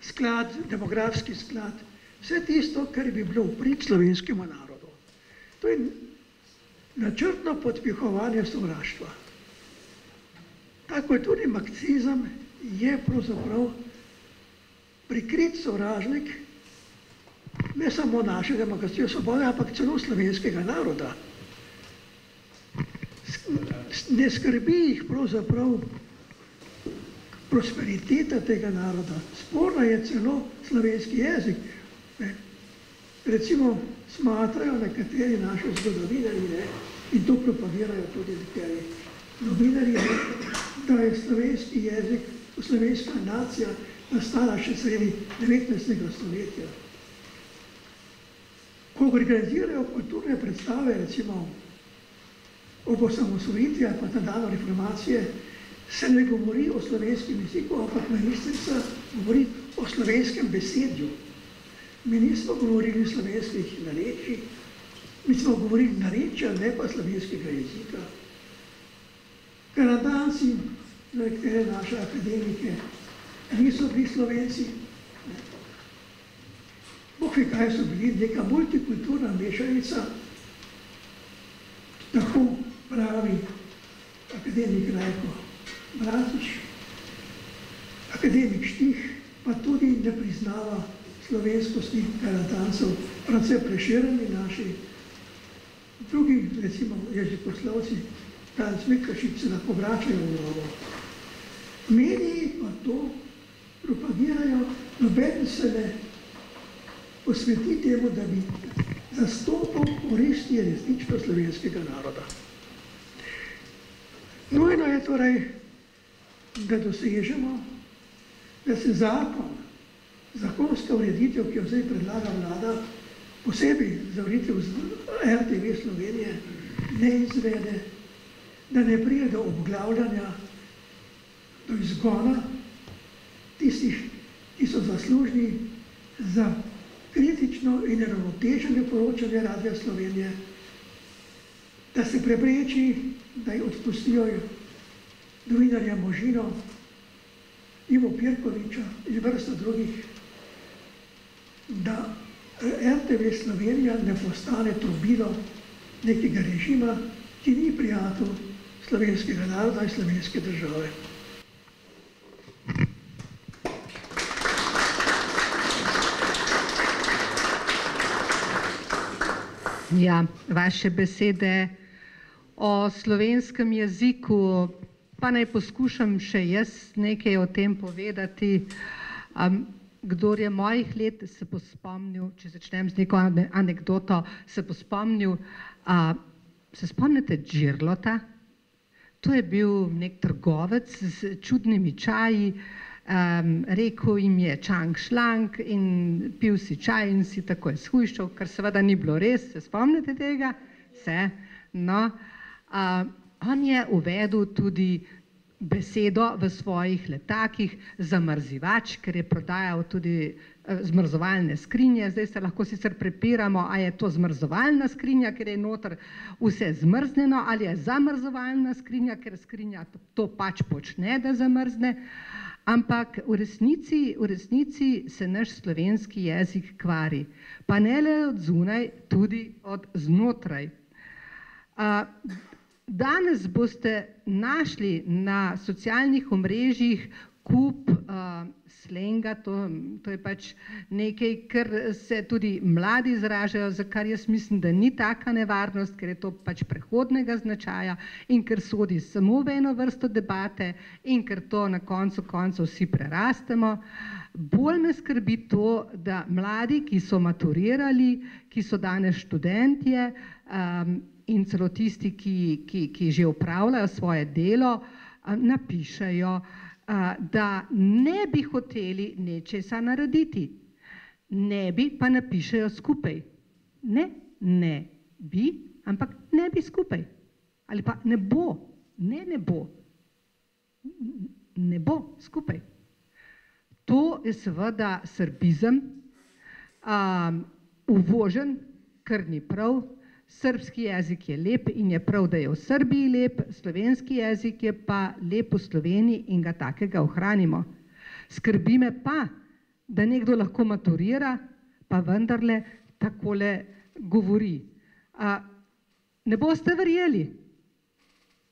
sklad, demografski sklad, vse tisto, kar bi bilo v prid slovenskemu narodu. To je načrtno podpihovanje sovraštva. Tako je tudi marksizem, je pravzaprav prikrit sovražnik ne samo naše demokracije svobode, ampak celo slovenskega naroda. Ne skrbi jih pravzaprav prosperiteta tega naroda. Sporna je celo slovenski jezik. recimo smatrajo nekateri naši zgodovinarji, in to propagirajo tudi nekateri novinarji, da je slovenski jezik, slovenska nacija nastala še sredi 19. stoletja. Ko organizirajo kulturne predstave, recimo ob osamosvojitvi ali pa na dan reformacije, se ne govori o slovenskem jeziku, ampak ministrica govori o slovenskem besedju. Mi nismo govorili slovenskih narečij, mi smo govorili narečja, ne pa slovenskega jezika. Kanadanci, nekatere naše akademike, niso bili Slovenci. Bog ve, kaj so bili, neka multikulturna mešanica, tako pravi akademik Rajko Bratič, akademik Štih, pa tudi ne priznava slovenskosti Kanadancev, predvsem Prešerni naši, drugi, recimo jezikoslovci, Franc Mikršič, se lahko vračajo v Novo. Mediji pa to propagirajo, noben se ne posveti temu, da bi zastopal koristi resnično slovenskega naroda. Nujno je torej, da dosežemo, da se zakonska ureditev, ki jo zdaj predlaga vlada, posebej za ureditev RTV Slovenije, ne izvede, da ne pride do obglavljanja, do izgona tistih, ki so zaslužni za kritično in uravnoteženo poročanje Radia Slovenije, da se prepreči, da jih odpustijo novinarja Možino, Ivo Pirkoviča in vrsta drugih, da RTV Slovenija ne postane trobilo nekega režima, ki ni prijatelj slovenskega naroda in slovenske države. Ja, vaše besede o slovenskem jeziku, pa naj poskušam še jaz nekaj o tem povedati. Kdor je mojih let se bo spomnil, če začnem z neko anekdoto, se bo spomnil, se spomnite Džirlota? To je bil nek trgovec z čudnimi čaji, rekel jim je čang šlang in pil si čaj in si takoj shujščal, kar seveda ni bilo res, se spomnite tega? Se, no. On je uvedel tudi besedo v svojih letakih zamrzivač, ker je prodajal tudi zmrzovalne skrinje. Zdaj se lahko sicer prepiramo, a je to zmrzovalna skrinja, ker je noter vse zmrznjeno, ali je zamrzovalna skrinja, ker skrinja to pač počne, da zamrzne. Ampak v resnici se naš slovenski jezik kvari. Pa ne le od zunaj, tudi od znotraj. Danes boste našli na socialnih omrežjih kup slenga, to je pač nekaj, kar se tudi mladi izražajo, za kar jaz mislim, da ni taka nevarnost, ker je to pač prehodnega značaja in ker sodi samo v eno vrsto debate in ker to na koncu koncev vsi prerastemo. Bolj me skrbi to, da mladi, ki so maturirali, ki so danes študentje, in celo tisti, ki že opravljajo svoje delo, napišejo, da ne bi hoteli nečesa narediti. Ne bi, pa napišejo skupaj. Ne bi, ampak ne bi skupaj. Ali pa ne bo, ne bo. Ne bo skupaj. To je seveda srbizem, uvožen, kar ni prav. Srbski jezik je lep in je prav, da je v Srbiji lep, slovenski jezik je pa lep v Sloveniji in ga takega ohranimo. Skrbi me pa, da nekdo lahko maturira, pa vendarle takole govori. Ne boste verjeli,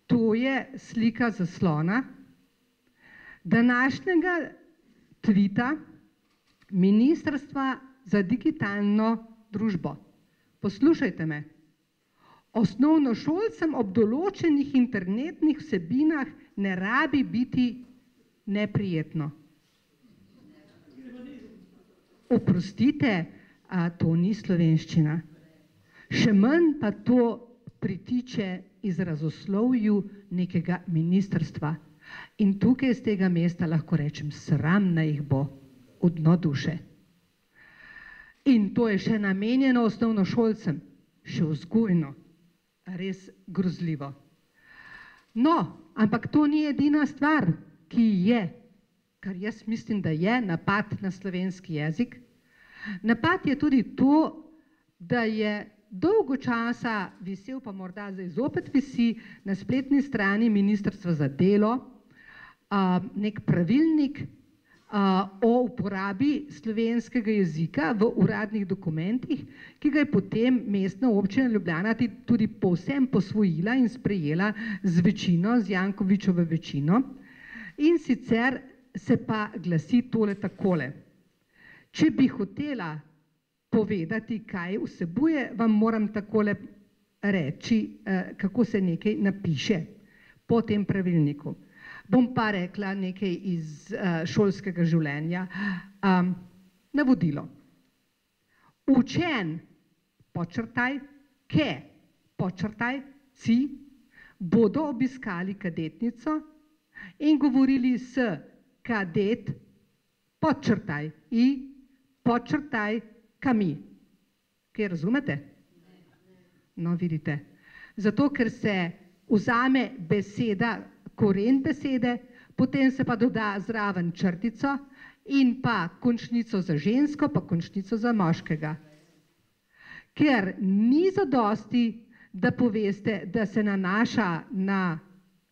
to je slika zaslona današnjega tvita Ministrstva za digitalno družbo. Poslušajte me. Osnovnošolcem ob določenih internetnih vsebinah ne rabi biti neprijetno. Oprostite, to ni slovenščina. Še manj pa to pritiče izrazoslovju nekega ministrstva. In tukaj z tega mesta lahko rečem, sram naj jih bo v dno duše. In to je še namenjeno osnovnošolcem, še vzgojno, res grozljivo. No, ampak to ni edina stvar, ki je, kar jaz mislim, da je napad na slovenski jezik. Napad je tudi to, da je dolgo časa visel, pa morda zdaj zopet visi, na spletni strani Ministrstva za delo, nek pravilnik o uporabi slovenskega jezika v uradnih dokumentih, ki ga je potem Mestna občina Ljubljana tudi povsem posvojila in sprejela z večino, z Jankovićevo večino. In sicer se pa glasi tole takole. Če bi hotela povedati, kaj vsebuje, vam moram takole reči, kako se nekaj napiše po tem pravilniku. Bom pa rekla nekaj iz šolskega življenja. Navodilo. Učen, podčrtaj, ke, podčrtaj, ci, bodo obiskali kadetnico in govorili s kadet, podčrtaj, i, podčrtaj, kami. Kaj razumete? No, vidite. Zato, ker se vzame beseda, koren besede, potem se pa doda zraven črtico in pa končnico za žensko, pa končnico za moškega. Ker ni zadosti, da poveste, da se nanaša na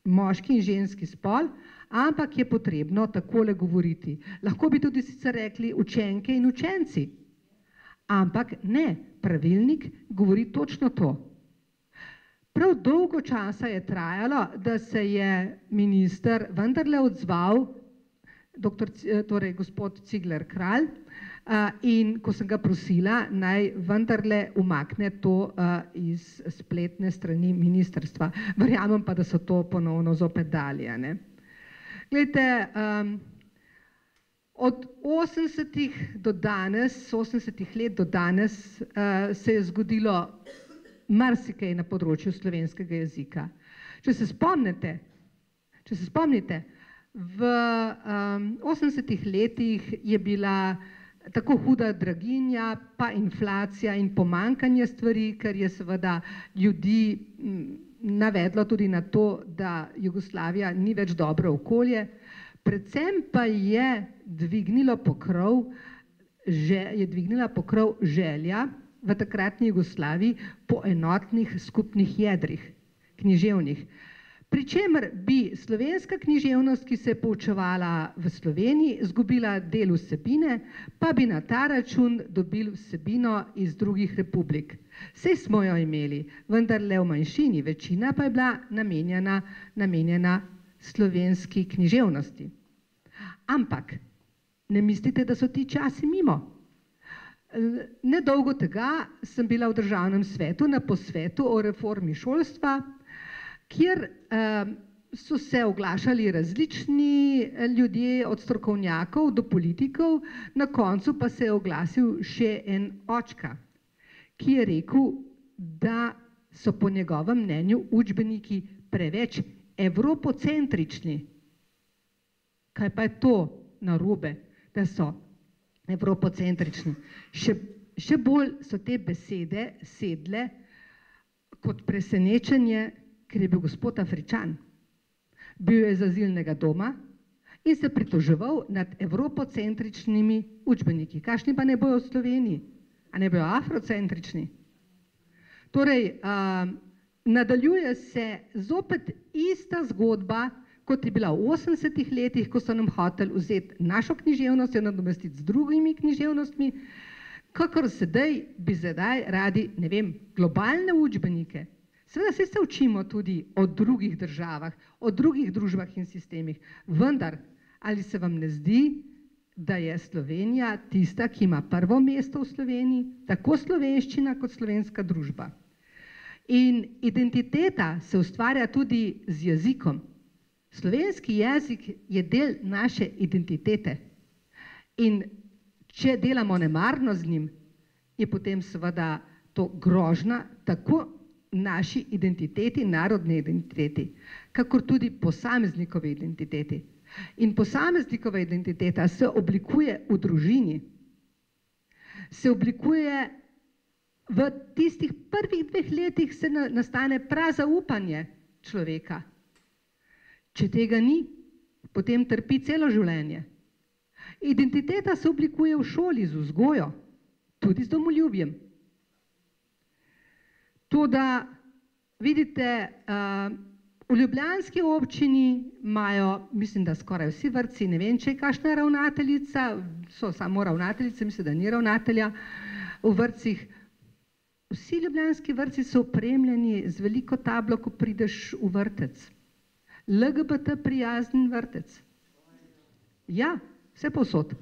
moški in ženski spol, ampak je potrebno takole govoriti. Lahko bi tudi sicer rekli učenke in učenci, ampak ne, pravilnik govori točno to. Prav dolgo časa je trajalo, da se je minister vendarle odzval, torej gospod Cigler Kralj, in ko sem ga prosila, naj vendarle umakne to iz spletne strani ministrstva. Verjamem pa, da so to ponovno zopet dali. Glejte, od 80 do danes, 80 let do danes se je zgodilo marsikaj na področju slovenskega jezika. Če se spomnite, v 80 letih je bila tako huda draginja, pa inflacija in pomanjkanje stvari, kar je seveda ljudi navedlo tudi na to, da Jugoslavija ni več dobro okolje. Predvsem pa je dvignila pokrov želja v takratni Jugoslaviji po enotnih skupnih jedrih, književnih. Pričemer bi slovenska književnost, ki se je poučevala v Sloveniji, izgubila del vsebine, pa bi na ta račun dobili vsebino iz drugih republik. Saj smo jo imeli, vendar le v manjšini, večina pa je bila namenjena slovenski književnosti. Ampak ne mislite, da so ti časi mimo? Nedolgo tega sem bila v državnem svetu na posvetu o reformi šolstva, kjer so se oglašali različni ljudje, od strokovnjakov do politikov, na koncu pa se je oglasil še en očka, ki je rekel, da so po njegovem mnenju učbeniki preveč evropocentrični. Kaj pa je to narobe, da so evropocentrični? Še bolj so te besede sedle kot presenečenje, ker je bil gospod Afričan. Bil je iz azilnega doma in se pritoževal nad evropocentričnimi učbeniki. Kakšni pa ne bojo v Sloveniji? A ne bojo afrocentrični? Torej, nadaljuje se zopet ista zgodba, kot je bila v 80 letih, ko so nam hoteli vzeti našo književnost in nadomestiti z drugimi književnostmi, kakor sedaj bi zdaj radi, ne vem, globalne učbenike. Seveda se učimo tudi o drugih državah, o drugih družbah in sistemih, vendar ali se vam ne zdi, da je Slovenija tista, ki ima prvo mesto v Sloveniji, tako slovenščina kot slovenska družba. In identiteta se ustvarja tudi z jezikom. Slovenski jezik je del naše identitete in če delamo nemarno z njim, je potem seveda to grožnja tako naši identiteti, narodni identiteti, kakor tudi posameznikove identiteti. In posameznikova identiteta se oblikuje v družini, se oblikuje v tistih prvih 2 letih, se nastane prav zaupanje človeka. Če tega ni, potem trpi celo življenje. Identiteta se oblikuje v šoli z vzgojo, tudi z domoljubjem. Toda, vidite, v ljubljanski občini imajo, mislim, da skoraj vsi vrtci, ne vem, če je kakšna ravnateljica, so samo ravnateljice, mislim, da ni ravnatelja v vrtcih. Vsi ljubljanski vrtci so opremljeni z veliko tablo, ko prideš v vrtec. LGBT prijazen vrtec. Ja, vse povsod.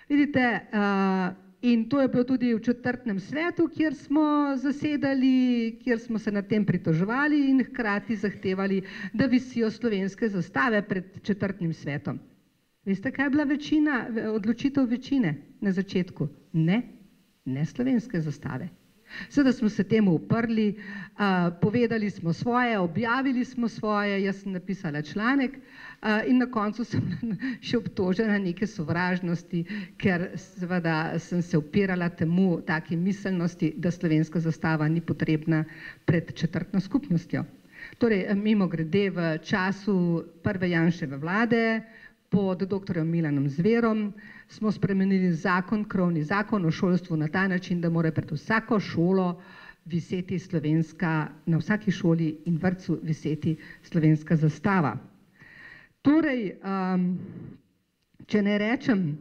Vidite, in to je bilo tudi v 4. svetu, kjer smo zasedali, kjer smo se nad tem pritoževali in hkrati zahtevali, da visijo slovenske zastave pred 4. svetom. Veste, kaj je bila odločitev večine na začetku? Ne slovenske zastave. Seveda smo se temu uprli, povedali smo svoje, objavili smo svoje, jaz sem napisala članek in na koncu sem še obtožena neke sovražnosti, ker seveda sem se upirala temu taki miselnosti, da slovenska zastava ni potrebna pred četrtno skupnostjo. Torej, mimogrede, v času prve Janševe vlade pod dr. Milanom Zverom smo spremenili krovni zakon o šolstvu na ta način, da mora pred vsako šolo viseti slovenska, na vsaki šoli in vrtcu viseti slovenska zastava. Torej, če ne rečem,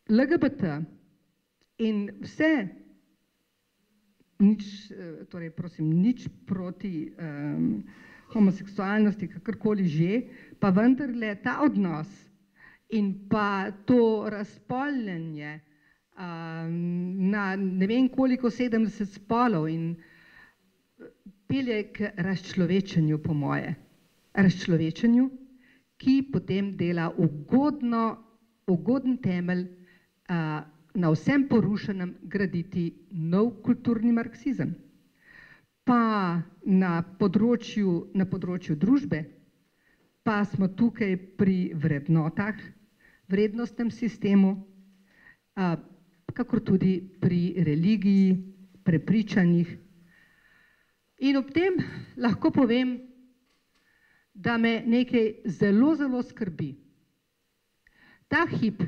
LGBT in vse, nič proti homoseksualnosti, kakorkoli že, pa vendarle ta odnos in pa to razpolnjenje na ne vem koliko 70 spolov in pelje k razčlovečenju, po moje. Razčlovečenju, ki potem dela ugoden temelj na vsem porušenem graditi nov kulturni marksizem. Pa na področju družbe, pa smo tukaj pri vrednotah, vrednostnem sistemu, kakor tudi pri religiji, prepričanjih. In ob tem lahko povem, da me nekaj zelo, zelo skrbi. Ta hip,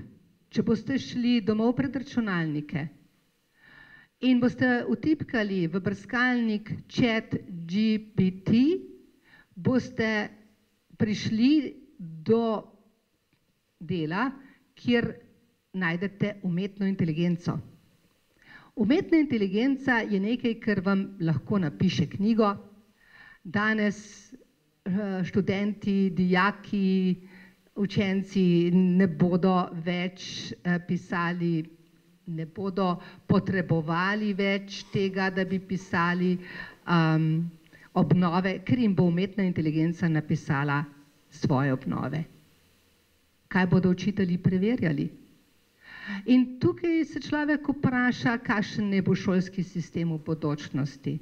če boste šli domov pred računalnike in boste vtipkali v brskalnik ChatGPT, boste prišli do dela, kjer najdete umetno inteligenco. Umetna inteligenca je nekaj, kar vam lahko napiše knjigo. Danes študenti, dijaki, učenci ne bodo več pisali, ne bodo potrebovali več tega, da bi pisali obnove, ker jim bo umetna inteligenca napisala svoje obnove. Kaj bodo učitelji preverjali? In tukaj se človek vpraša, kakšen ne bo šolski sistem v bodočnosti.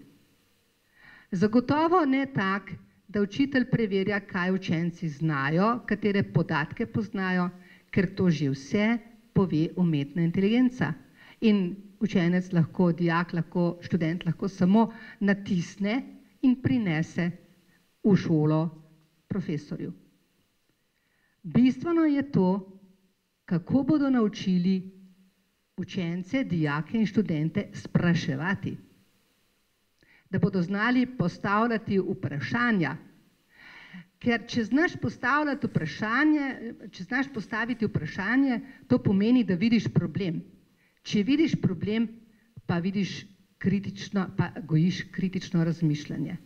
Zagotovo ne tak, da učitelj preverja, kaj učenci znajo, katere podatke poznajo, ker to že vse pove umetna inteligenca. In učenec lahko, dijak lahko, študent lahko samo natisne in prinese v šolo profesorju. Bistveno je to, kako bodo naučili učence, dijake in študente spraševati. Da bodo znali postavljati vprašanja. Ker če znaš postaviti vprašanje, to pomeni, da vidiš problem. Če vidiš problem, pa gojiš kritično razmišljanje.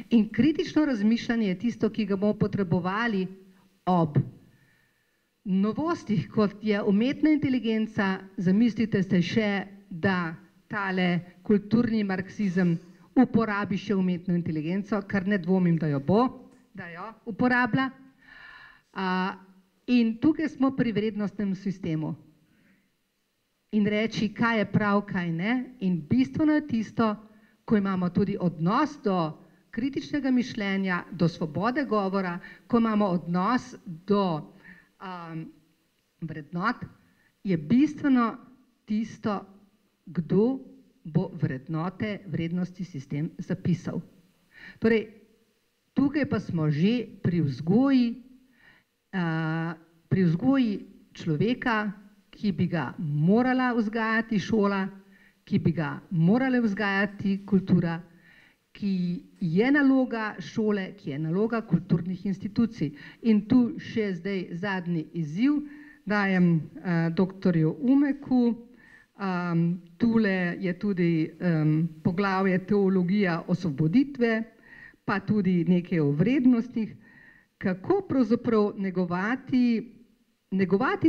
In kritično razmišljanje je tisto, ki ga bomo potrebovali ob novostih, kot je umetna inteligenca. Zamislite se še, da tale kulturni marksizem uporabi še umetno inteligenco, kar ne dvomim, da jo bo, da jo uporablja. In tukaj smo pri vrednostnem sistemu. in reči, kaj je prav, kaj ne. In bistveno je tisto, ko imamo tudi odnos do kritičnega mišljenja, do svobode govora, ko imamo odnos do vrednot, je bistveno tisto, kdo bo vrednote, vrednosti sistem zapisal. Torej, tukaj pa smo že pri vzgoji človeka, ki bi ga morala vzgajati šola, ki bi ga morala vzgajati kultura, ki je naloga šole, ki je naloga kulturnih institucij. In tu še zdaj zadnji izziv dajem doktorju Umeku. Tule je tudi poglavje teologija osvoboditve, pa tudi nekaj o vrednostih, kako pravzaprav negovati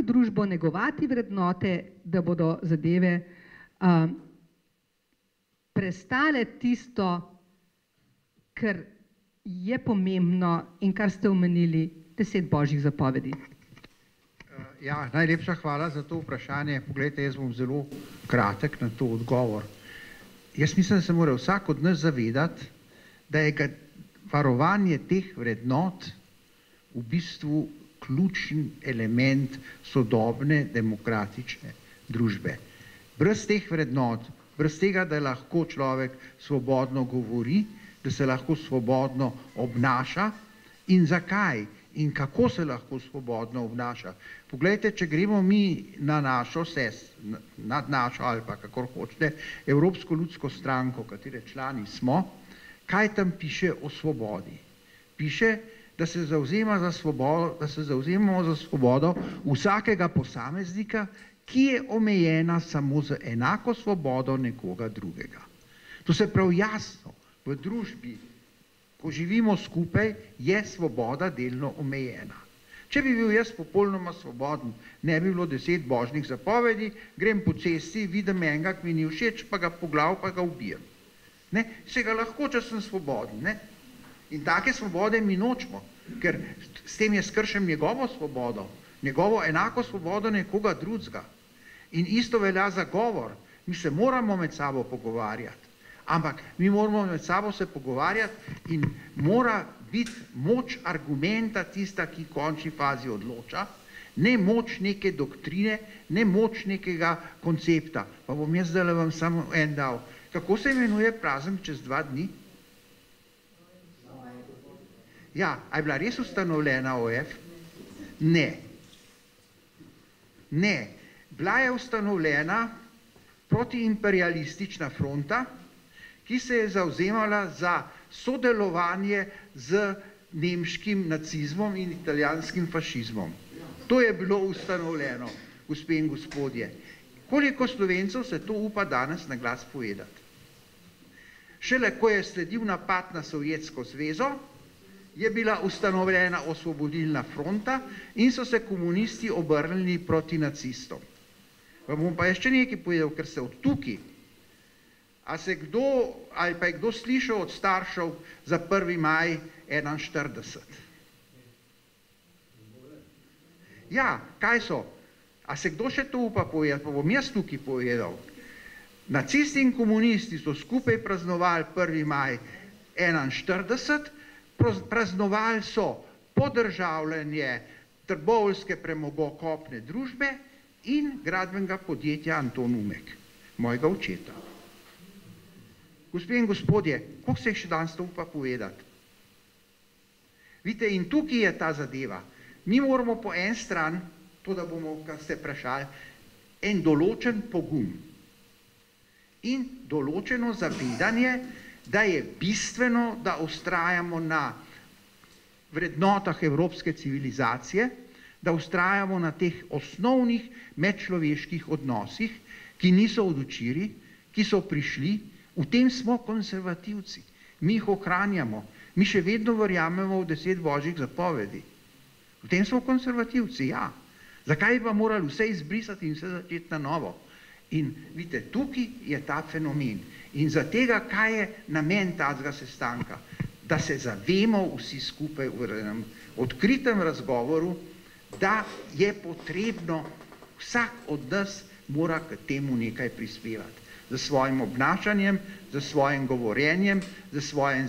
družbo, negovati vrednote, da bodo zadeve prestale tisto, kar je pomembno in kar ste omenili, 10 božjih zapovedi. Ja, najlepša hvala za to vprašanje. Poglejte, jaz bom zelo kratek na to odgovor. Jaz mislim, da se mora vsak od nas zavedati, da je varovanje teh vrednot v bistvu ključen element sodobne demokratične družbe. Brez teh vrednot, brez tega, da lahko človek svobodno govori, da se lahko svobodno obnaša in zakaj in kako se lahko svobodno obnaša. Poglejte, če gremo mi na našo nad našo ali pa kakor hočete, Evropsko ljudsko stranko, katere člani smo, kaj tam piše o svobodi? Piše, da se zavzemamo za svobodo vsakega posameznika, ki je omejena samo z enako svobodo nekoga drugega. To se pravi jasno, v družbi, ko živimo skupaj, je svoboda delno omejena. Če bi bil jaz popolnoma svoboden, ne bi bilo 10 božjih zapovedi, grem po cesti, vidim enega, ki mi ni všeč, pa ga poglav, pa ga ubijem. Se ga lahko, če sem svoboden. In take svobode mi nočemo, ker s tem jaz kršim njegovo svobodo, njegovo enako svobodo nekoga drugega. In isto velja za govor. Mi se moramo med sabo pogovarjati. Ampak mi moramo med sabo se pogovarjati in mora biti moč argumenta tista, ki v končni fazi odloča, ne moč neke doktrine, ne moč nekega koncepta. Pa bom jaz zdaj vam samo en dal. Kako se imenuje praznik čez 2 dni? Ja, a je bila res ustanovljena OF? Ne. Ne. Bila je ustanovljena protiimperialistična fronta, ki se je zavzemala za sodelovanje z nemškim nacizmom in italijanskim fašizmom. To je bilo ustanovljeno, gospe in gospodje. Koliko Slovencev se to upa danes na glas povedati? Šele ko je sledil napad na Sovjetsko zvezo, je bila ustanovljena osvobodilna fronta in so se komunisti obrnili proti nacistom. Vam bom pa še nekaj povedal, ker se od tukaj, ali pa je kdo slišal od staršev za 1. maj 41? Ja, kaj so? A se kdo še to upa povedati? Pa bom jaz tukaj povedal. Nacisti in komunisti so skupaj praznovali 1. maj 41, praznovali so podržavljanje trboveljske premogokopne družbe in gradbenega podjetja Anton Umek, mojega očeta. Gospe in gospodje, koliko se jih še danes to upa povedati? Vidite, in tukaj je ta zadeva. Mi moramo po en stran, to da bomo, kar ste vprašali, en določen pogum in določeno zavedanje, da je bistveno, da vztrajamo na vrednotah evropske civilizacije, da vztrajamo na teh osnovnih medčloveških odnosih, ki niso od včeraj, ki so prišli. V tem smo konservativci. Mi jih ohranjamo. Mi še vedno verjamemo v 10 božjih zapovedi. V tem smo konservativci, ja. Zakaj pa morali vse izbrisati in vse začeti na novo? In vidite, tukaj je ta fenomen. In za tega, kaj je namen tazga sestanka? Da se zavemo vsi skupaj v enem odkritem razgovoru, da je potrebno vsak od nas mora k temu nekaj prispevati. Z svojim obnašanjem, z svojim govorjenjem, z svojim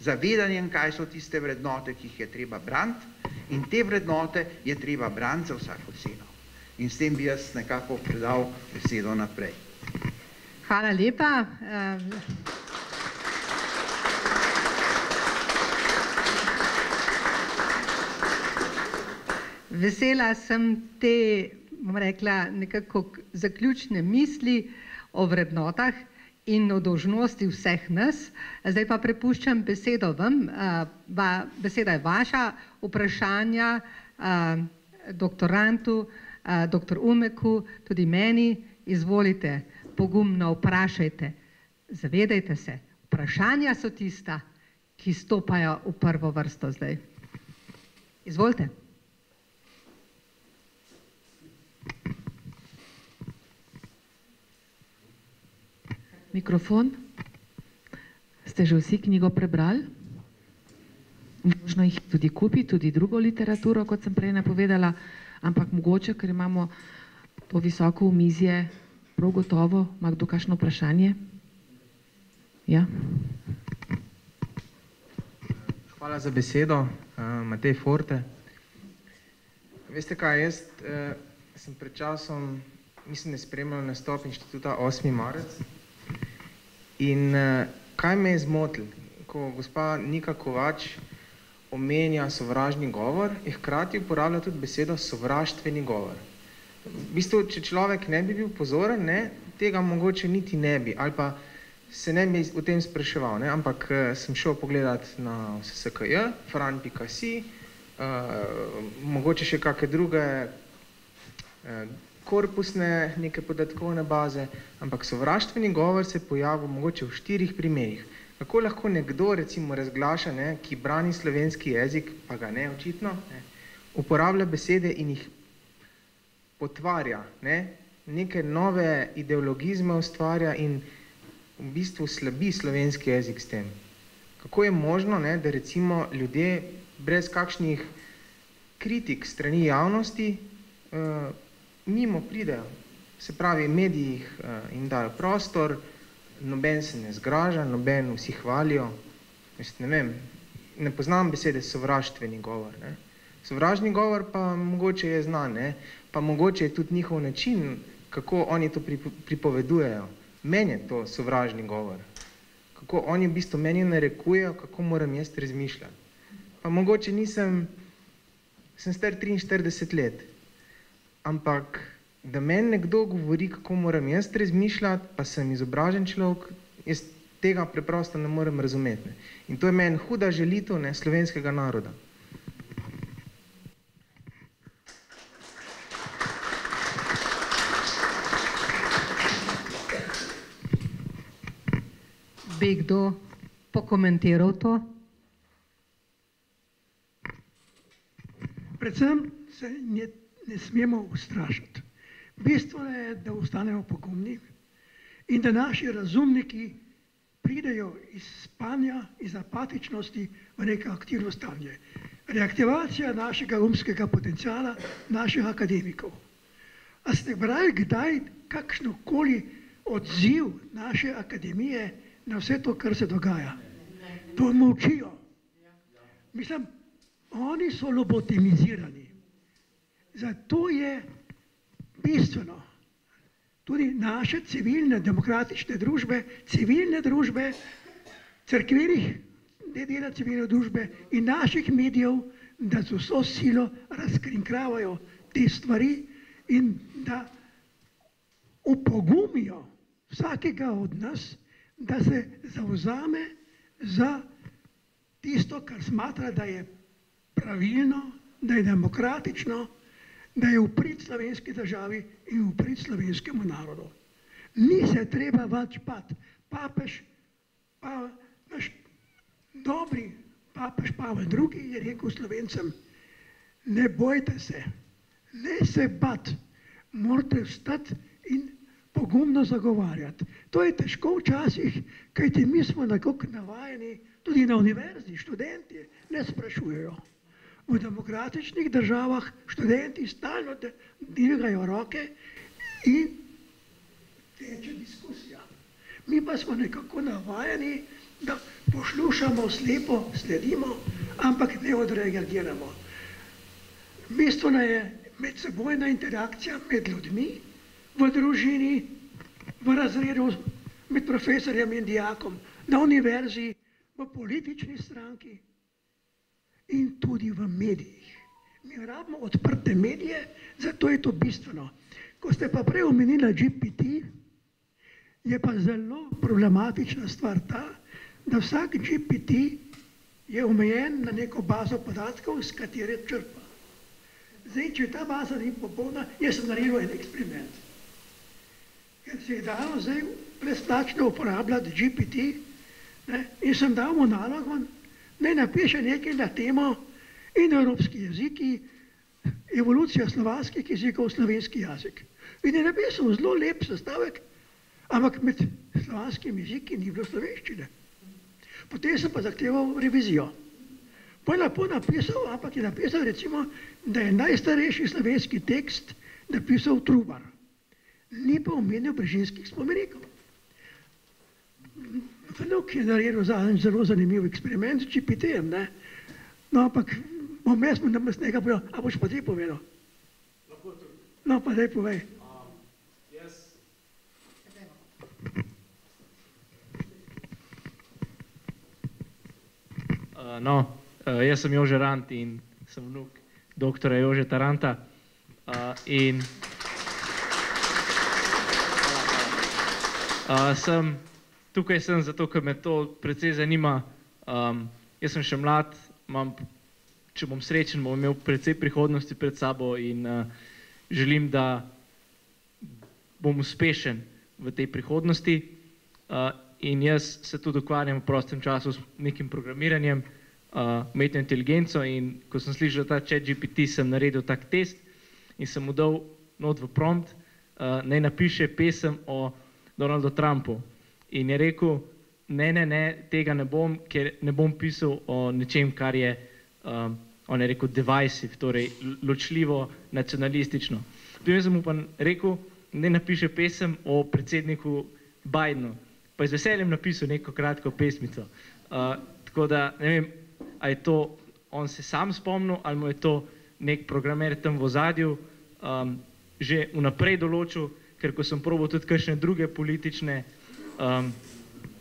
zavedanjem, kaj so tiste vrednote, ki jih je treba braniti, in te vrednote je treba braniti za vsako ceno. In s tem bi jaz nekako predal besedo naprej. Hvala lepa. Vesela sem te, bom rekla, nekako zaključne misli o vrednotah in o dolžnosti vseh nas. Zdaj pa prepuščam besedo vam. Beseda je vaša, vprašanja doktorantu, dr. Umeku, tudi meni. Izvolite, pogumno vprašajte. Zavedajte se, vprašanja so tista, ki stopajo v prvo vrsto zdaj. Izvolite. Mikrofon. Ste že vsi knjigo prebrali? Možno jih tudi kupi, tudi drugo literaturo, kot sem prej napovedala, ampak mogoče, ker imamo to visoko omizje, prav gotovo, ima kdo kakšno vprašanje? Ja. Hvala za besedo, Matej Forte. Veste kaj, jaz sem pred časom, mislim, da spremljal nastop inštituta 8. marec. In kaj me je zmotil, ko gospa Nika Kovač omenja sovražni govor, je hkrati uporablja tudi besedo sovraštveni govor. V bistvu, če človek ne bi bil pozoren, tega mogoče niti ne bi, ali pa se ne bi o tem spraševal, ampak sem šel pogledat na SSKJ, fran.si, mogoče še kakšne druge korpusne, neke podatkovne baze, ampak sovraštveni govor se je pojavil mogoče v 4 primerih. Kako lahko nekdo, recimo, razglaša, ki brani slovenski jezik, pa ga ne očitno, uporablja besede in jih potvarja, neke nove ideologizme ustvarja in v bistvu slabi slovenski jezik s tem. Kako je možno, da recimo ljudje brez kakšnih kritik strani javnosti mimo pridejo, se pravi, mediji jim dajo prostor, noben se ne zgraža, noben vsi hvalijo. Ne vem, ne poznam besede sovraštveni govor. Sovražni govor pa mogoče je znan, pa mogoče je tudi njihov način, kako oni to pripovedujejo. Meni je to sovražni govor. Kako oni v bistvu meni narekujejo, kako moram jaz razmišljati. Pa mogoče sem star 43 let. Ampak, da meni nekdo govori, kako moram jaz razmišljati, pa sem izobražen človek, jaz tega preprosto ne morem razumeti. In to je meni huda žalitev slovenskega naroda. Bi kdo pokomentiral to? Predvsem se ne smemo ustrašiti. Bistvo je, da ostanemo pogumni in da naši razumniki pridejo iz spanja, iz apatičnosti v neko aktivno stanje. Reaktivacija našega umskega potenciala, naših akademikov. A ste brali kdaj kakšnokoli odziv naše akademije na vse to, kar se dogaja? To molčijo. Mislim, oni so lobotomizirani. Zato je bistveno tudi naše civilne demokratične družbe, cerkvenih dela civilne družbe in naših medijev, da z vso silo razkrinkravajo te stvari in da opogumijo vsakega od nas, da se zavzame za tisto, kar smatra, da je pravilno, da je demokratično, da je v prid slovenski državi in v prid slovenskemu narodu. Ni se treba več bati. Papež, naš dobri papež Pavel II je rekel Slovencem, ne bojte se, ne se bati, morate vstati in pogumno zagovarjati. To je težko včasih, kajti mi smo nekako navajeni, tudi na univerzi, študenti ne sprašujejo. V demokratičnih državah študenti stalno dvigajo roke in teče diskusija. Mi pa smo nekako navajeni, da poslušamo slepo, sledimo, ampak ne odreagiramo. Bistvena je medsebojna interakcija med ljudmi, v družini, v razredu, med profesorjem in dijakom, na univerzi, v politični stranki in tudi v medijih. Mi rabimo odprte medije, zato je to bistveno. Ko ste pa prej omenili GPT, je pa zelo problematična stvar ta, da vsak GPT je omejen na neko bazo podatkov, s katere črpa. Zdaj, če ta baza ni popolna, jaz sem naredil en eksperiment. Ker se je dalo zdaj brezplačno uporabljati GPT, ne, in sem dal mu nalogo, naj napiše nekaj na temo indoevropski jeziki, evolucija slovanskih jezikov, slovenski jezik. In je napisal zelo lep sestavek, ampak med slovanskimi jeziki ni bilo slovenščine. Potem sem pa zahteval revizijo. Pa je lepo napisal, ampak je napisal recimo, da je najstarejši slovenski tekst napisal Trubar. Ni pa omenil Brižinskih spomenikov. Vnuk je naredil zelo zanimiv eksperiment s GPT-jem, ne? No, ampak vmes mu namest nekaj povedal, a boš pa ti povedal? No, pa daj povej. Jaz sem Jože Rant in sem vnuk doktora Jožeta Ranta. Tukaj sem zato, ker me to precej zanima. Jaz sem še mlad, če bom srečen, bom imel precej prihodnosti pred sabo in želim, da bom uspešen v tej prihodnosti. In jaz se tudi ukvarjam v prostem času s nekim programiranjem, umetno inteligenco, in ko sem slišal ta ChatGPT, sem naredil tak test in sem mu dal not v prompt, naj napiše pesem o Donaldu Trumpu. In je rekel, ne, tega ne bom, ker ne bom pisal o nečem, kar je, on je rekel, divisive, torej ločljivo, nacionalistično. Potem sem mu pa rekel, naj napiše pesem o predsedniku Bidenu. Pa je z veseljem napisal neko kratko pesmico. Tako da, ne vem, a je to on se sam spomnil, ali mu je to nek programer tam v ozadju že vnaprej določil, ker ko sem probal tudi kakšne druge politične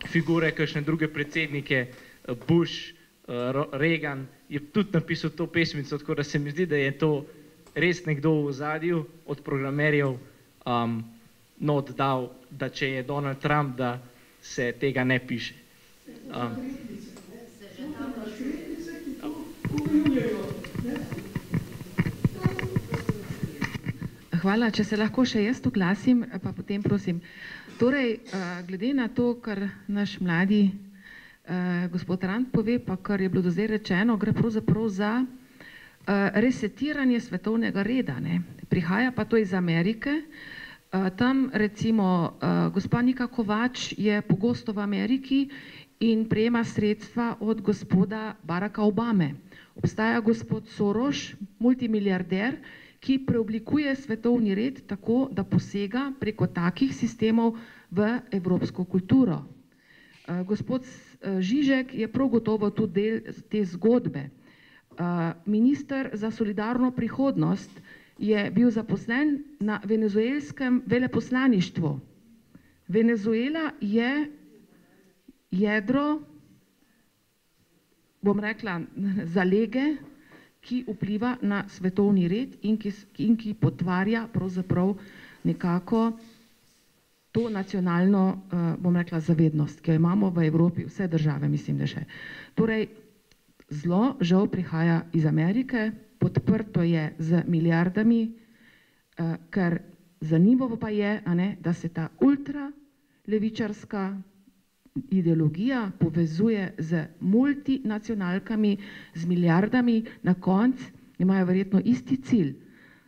figure, kakšne druge predsednike, Bush, Reagan, je tudi napisal to pesmico, tako da se mi zdi, da je to res nekdo v ozadju od programerjev not dal, da če je Donald Trump, da se tega ne piše. Hvala, če se lahko še jaz oglasim, pa potem prosim. Torej, glede na to, kar naš mladi gospod Rant pove, pa kar je bilo do zdaj rečeno, gre pravzaprav za resetiranje svetovnega reda, ne. Prihaja pa to iz Amerike. Tam recimo gospa Nika Kovač je pogosto v Ameriki in prejema sredstva od gospoda Baracka Obame. Obstaja gospod Soros, multimiliarder, ki preoblikuje svetovni red tako, da posega preko takih sistemov v evropsko kulturo. Gospod Žižek je prav gotovo tudi del te zgodbe. Minister za solidarno prihodnost je bil zaposlen na venezuelskem veleposlaništvu. Venezuela je jedro, bom rekla, zalege, ki vpliva na svetovni red in ki potvarja pravzaprav nekako to nacionalno, bom rekla, zavednost, ki jo imamo v Evropi, vse države, mislim, da še. Torej, zlo žal prihaja iz Amerike, podprto je z milijardami, ker zanimivo pa je, da se ta ultralevičarska ideologija povezuje z multinacionalkami, z milijardami, na koncu imajo verjetno isti cilj.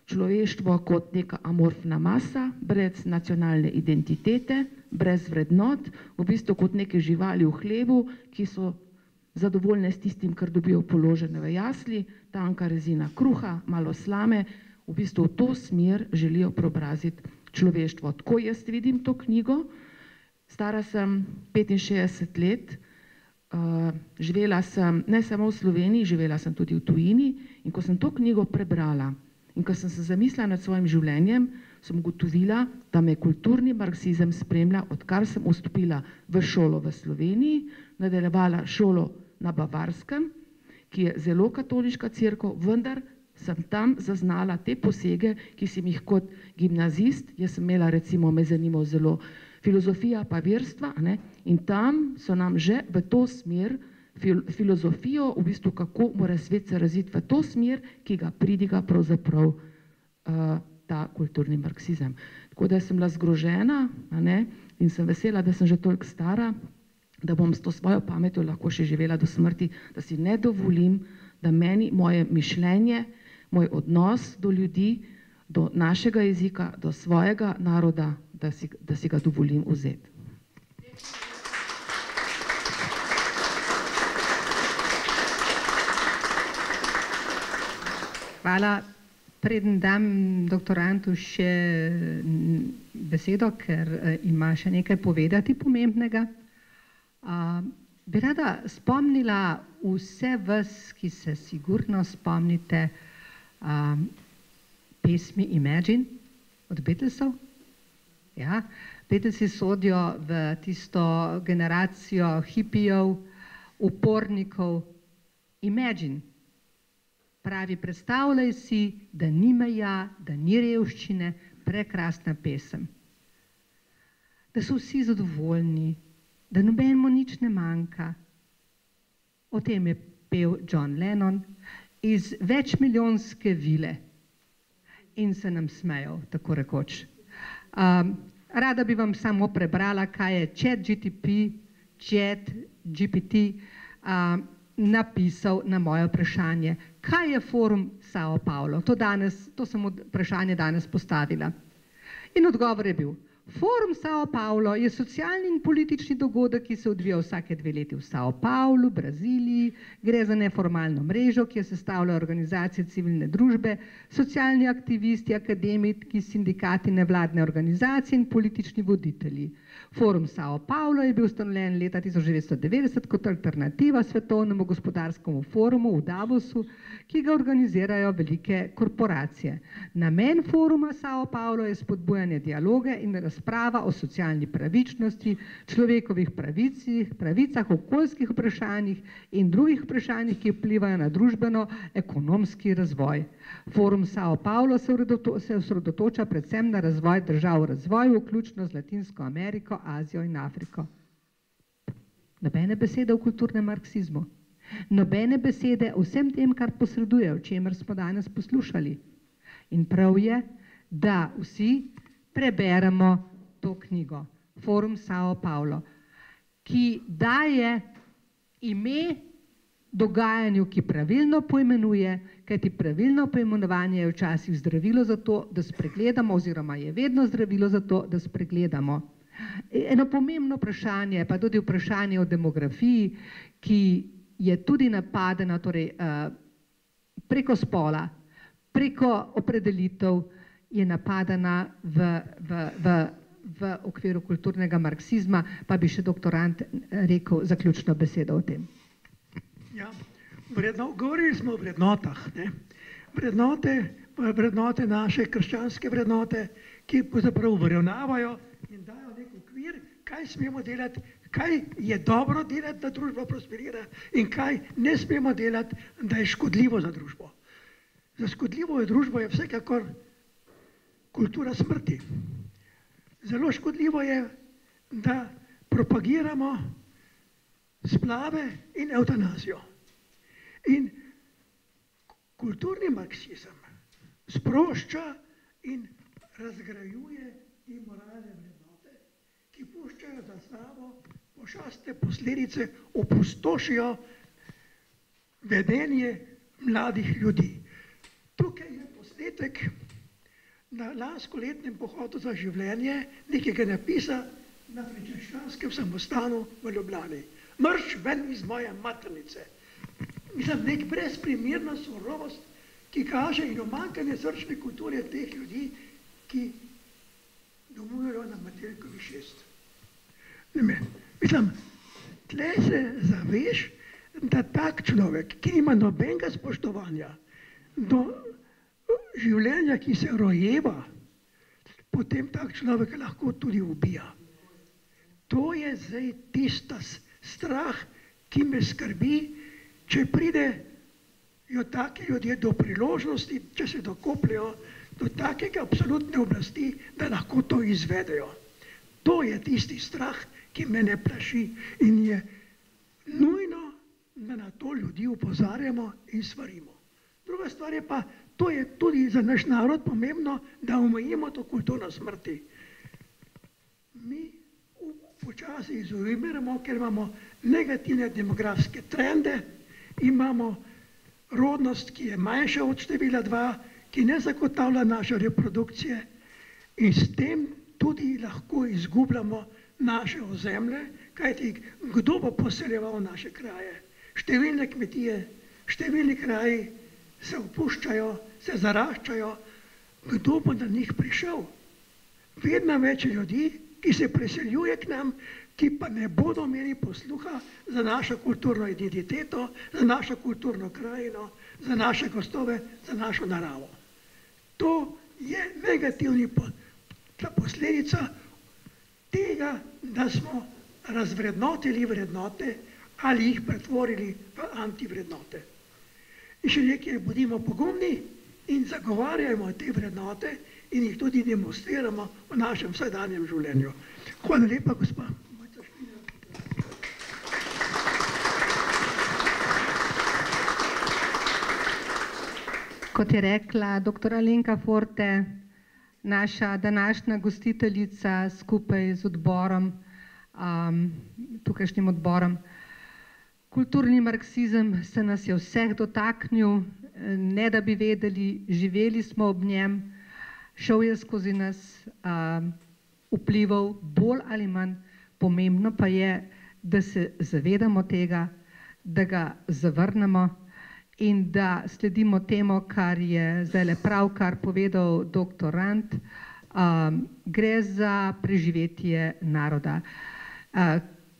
Človeštvo kot neka amorfna masa, brez nacionalne identitete, brez vrednot, v bistvu kot neke živali v hlevu, ki so zadovoljne s tistim, kar dobijo položene v jasli, tanka rezina kruha, malo slame, v bistvu v to smer želijo preobraziti človeštvo. Tako jaz vidim to knjigo. Stara sem 65 let, živela sem ne samo v Sloveniji, živela sem tudi v tujini in ko sem to knjigo prebrala in ko sem se zamislila nad svojim življenjem, sem ugotovila, da me kulturni marksizem spremlja, odkar sem vstopila v šolo v Sloveniji, nadaljevala šolo na Bavarskem, ki je zelo katoliška cerkev, vendar sem tam zaznala te posege, ki sem jih kot gimnazist, jaz sem imela recimo, me zanimal zelo filozofija pa verstva, ne? In tam so nam že v to smer filozofijo, v bistvu kako mora svet se razviti v to smer, ki ga pridiga pravzaprav ta kulturni marksizem. Tako da sem bila zgrožena, ne? In sem vesela, da sem že toliko stara, da bom s to svojo pametjo lahko še živela do smrti, da si ne dovolim, da meni moje mišljenje, moj odnos do ljudi, do našega jezika, do svojega naroda, da si ga dovolim vzeti. Hvala. Preden dam doktorantu še besedo, ker ima še nekaj povedati pomembnega, bi rada spomnila vse vas, ki se sigurno spomnite pesmi Imagine od Beatlesov. Ja, Beatlesi sodijo v tisto generacijo hipijev, upornikov. Imagine pravi, predstavljaj si, da ni meja, da ni revščine, prekrasna pesem. Da so vsi zadovoljni, da nobenemu nič ne manjka. O tem je pel John Lennon iz večmilijonske vile in se nam smejal, tako rekoč. Rada bi vam samo prebrala, kaj je ChatGPT napisal na moje vprašanje. Kaj je Forum Sao Paulo? To sem vprašanje danes postavila. In odgovor je bil: Forum Sao Paulo je socialni in politični dogodek, ki se odvija vsake 2 leti v Sao Paulu, Braziliji. Gre za neformalno mrežo, ki jo sestavljajo organizacije civilne družbe, socialni aktivisti, akademiki, sindikati, nevladne organizacije in politični voditelji. Forum Sao Paulo je bil ustanovljen leta 1990 kot alternativa svetovnemu gospodarskemu forumu v Davosu, ki ga organizirajo velike korporacije. Namen Foruma Sao Paulo je spodbujanje dialoga in razprava o socialni pravičnosti, človekovih pravicah, okoljskih vprašanjih in drugih vprašanjih, ki vplivajo na družbeno-ekonomski razvoj. Forum Sao Paulo se osredotoča predvsem na razvoj držav v razvoju, vključno z Latinsko Ameriko, Azijo in Afriko. Nobene besede o kulturnem marksizmu, nobene besede o vsem tem, kar posreduje, o čemer smo danes poslušali. In prav je, da vsi preberemo to knjigo, Forum Sao Paulo, ki daje ime dogajanju, ki pravilno poimenuje, kajti pravilno poimenovanje je včasih zdravilo za to, da spregledamo, oziroma je vedno zdravilo za to, da spregledamo. Eno pomembno vprašanje, pa tudi vprašanje o demografiji, ki je tudi napadena, torej preko spola, preko opredelitev, je napadena v okviru kulturnega marksizma, pa bi še doktorant rekel zaključno besedo o tem. Ja, govorili smo o vrednotah, ne? Vrednote naše, krščanske vrednote, ki pravzaprav uravnavajo in dajo nek okvir, kaj smemo delati, kaj je dobro delati, da družba prosperira in kaj ne smemo delati, da je škodljivo za družbo. Za škodljivo je družbo je vsekakor kultura smrti. Zelo škodljivo je, da propagiramo splave in evtanazijo. In kulturni marksizem sprošča in razgrajuje te moralne vrednote, ki puščajo za sabo pošastne posledice, opustošijo vedenje mladih ljudi. Tukaj je posnetek na lanskoletnem pohodu za življenje nekega napisa na frančiškanskem samostanu v Ljubljani. Mrš ven iz moje maternice. Mislim, nek brezprimerna surovost, ki kaže in omankanje srčne kulture teh ljudi, ki domujejo na Metelkovi 6. Mislim, tle se zaveš, da tak človek, ki nima nobenega spoštovanja do življenja, ki se rojeva, potem tak človek lahko tudi ubija. To je zdaj tista strah, ki me skrbi, če pridejo taki ljudje do priložnosti, če se dokopljajo do takega absolutne oblasti, da lahko to izvedejo. To je tisti strah, ki me ne plaši in je nujno, da na to ljudi opozarjamo in svarimo. Druga stvar je pa, to je tudi za naš narod pomembno, da omejimo to kulturno smrti. Mi počasi izumiramo, ker imamo negativne demografske trende, imamo rodnost, ki je manjša od števila 2, ki ne zagotavlja naše reprodukcije in s tem tudi lahko izgubljamo naše ozemlje, kajti kdo bo poseljeval naše kraje? Številne kmetije, številni kraji se opuščajo, se zaraščajo, kdo bo na njih prišel? Vedno več ljudi, ki se preseljuje k nam, ki pa ne bodo imeli posluha za našo kulturno identiteto, za našo kulturno krajino, za naše gostove, za našo naravo. To je negativna posledica tega, da smo razvrednotili vrednote ali jih pretvorili v antivrednote. In še nekaj, bodimo pogumni in zagovarjajmo te vrednote in jih tudi demonstriramo v našem vsakdanjem življenju. Hvala lepa, gospa. Kot je rekla dr. Alenka Forte, naša današnja gostiteljica skupaj z odborom, tukajšnjim odborom, kulturni marksizem se nas je vseh dotaknil, ne da bi vedeli, živeli smo ob njem, šel je skozi nas, vplival bolj ali manj, pomembno pa je, da se zavedamo tega, da ga zavrnemo in da sledimo temu, kar je zdajle pravkar povedal dr. Rant, gre za preživetje naroda,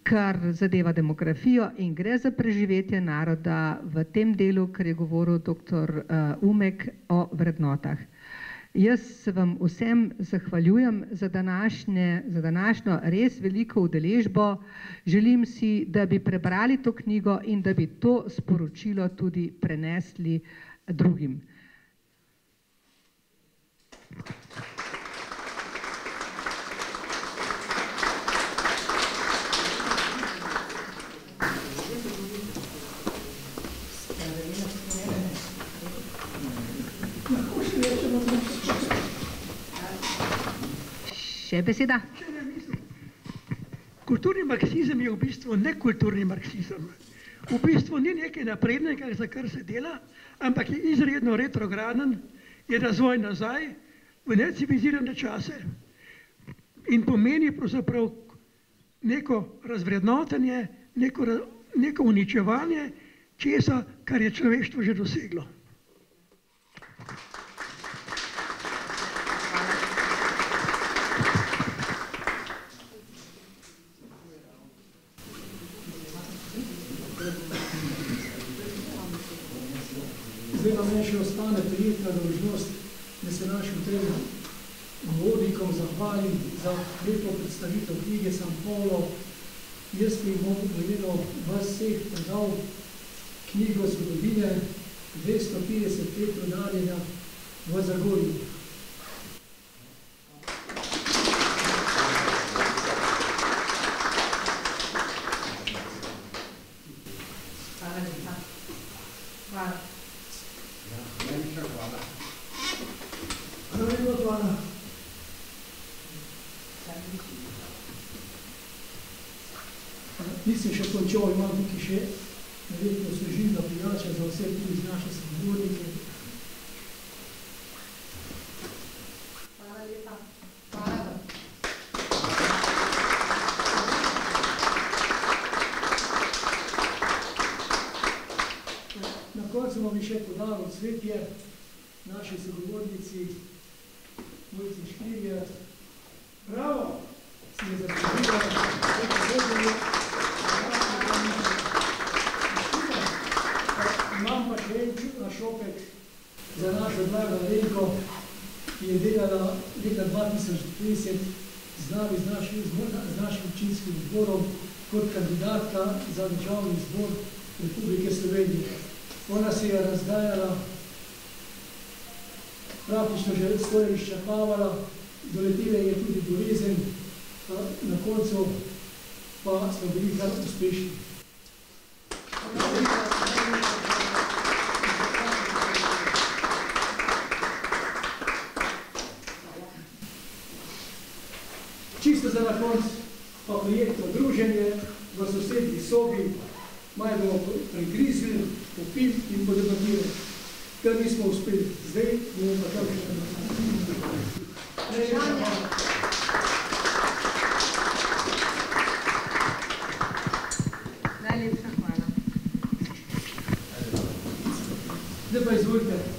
kar zadeva demografijo in gre za preživetje naroda v tem delu, kar je govoril dr. Umek o vrednotah. Jaz se vam vsem zahvaljujem za današnjo res veliko udeležbo. Želim si, da bi prebrali to knjigo in da bi to sporočilo tudi prenesli drugim. Še beseda? Kulturni marksizem je v bistvu nekulturni marksizem. V bistvu ni nekaj naprednega, za kar se dela, ampak je izredno retrograden, je razvoj nazaj v necivilizirane čase in pomeni pravzaprav neko razvrednotenje, neko uničevanje česa, kar je človeštvo že doseglo. Zdaj nam še ostane prijetna dolžnost, da se našim tem govornikom zahvalim za lepo predstavitev knjige San Paulo. Jaz bi bom povedal vas vseh predal knjigo zgodovine 250 let rudarjenja v Zagorju. Nisem še končal, imam tukaj še verjetno svežilna pijača za vse tudi z naše sogovornike. Hvala lepa. Hvala. Na koncu vam bi še podal odsvetje naši sogovornici Mojci Škirjer, Bravo, si je zaslužila, imam pa še en šopek za našo drago Lenko, ki je delala leta 2020 z nami, z našim občinskim zborom, kot kandidatka za državni zbor Republike Slovenije. Ona se je razdajala, praktično že skoraj izčrpavala, doletela je tudi bolezen, na koncu pa smo bili kar uspešni. Čisto za na konc pa prijetno druženje v sosednji sobi, malo bomo prigrizli, popili in podebatirali. Kar nismo uspeli. Zdaj bomo pa kar še Najlepša hvala. Zdaj pa izvolite.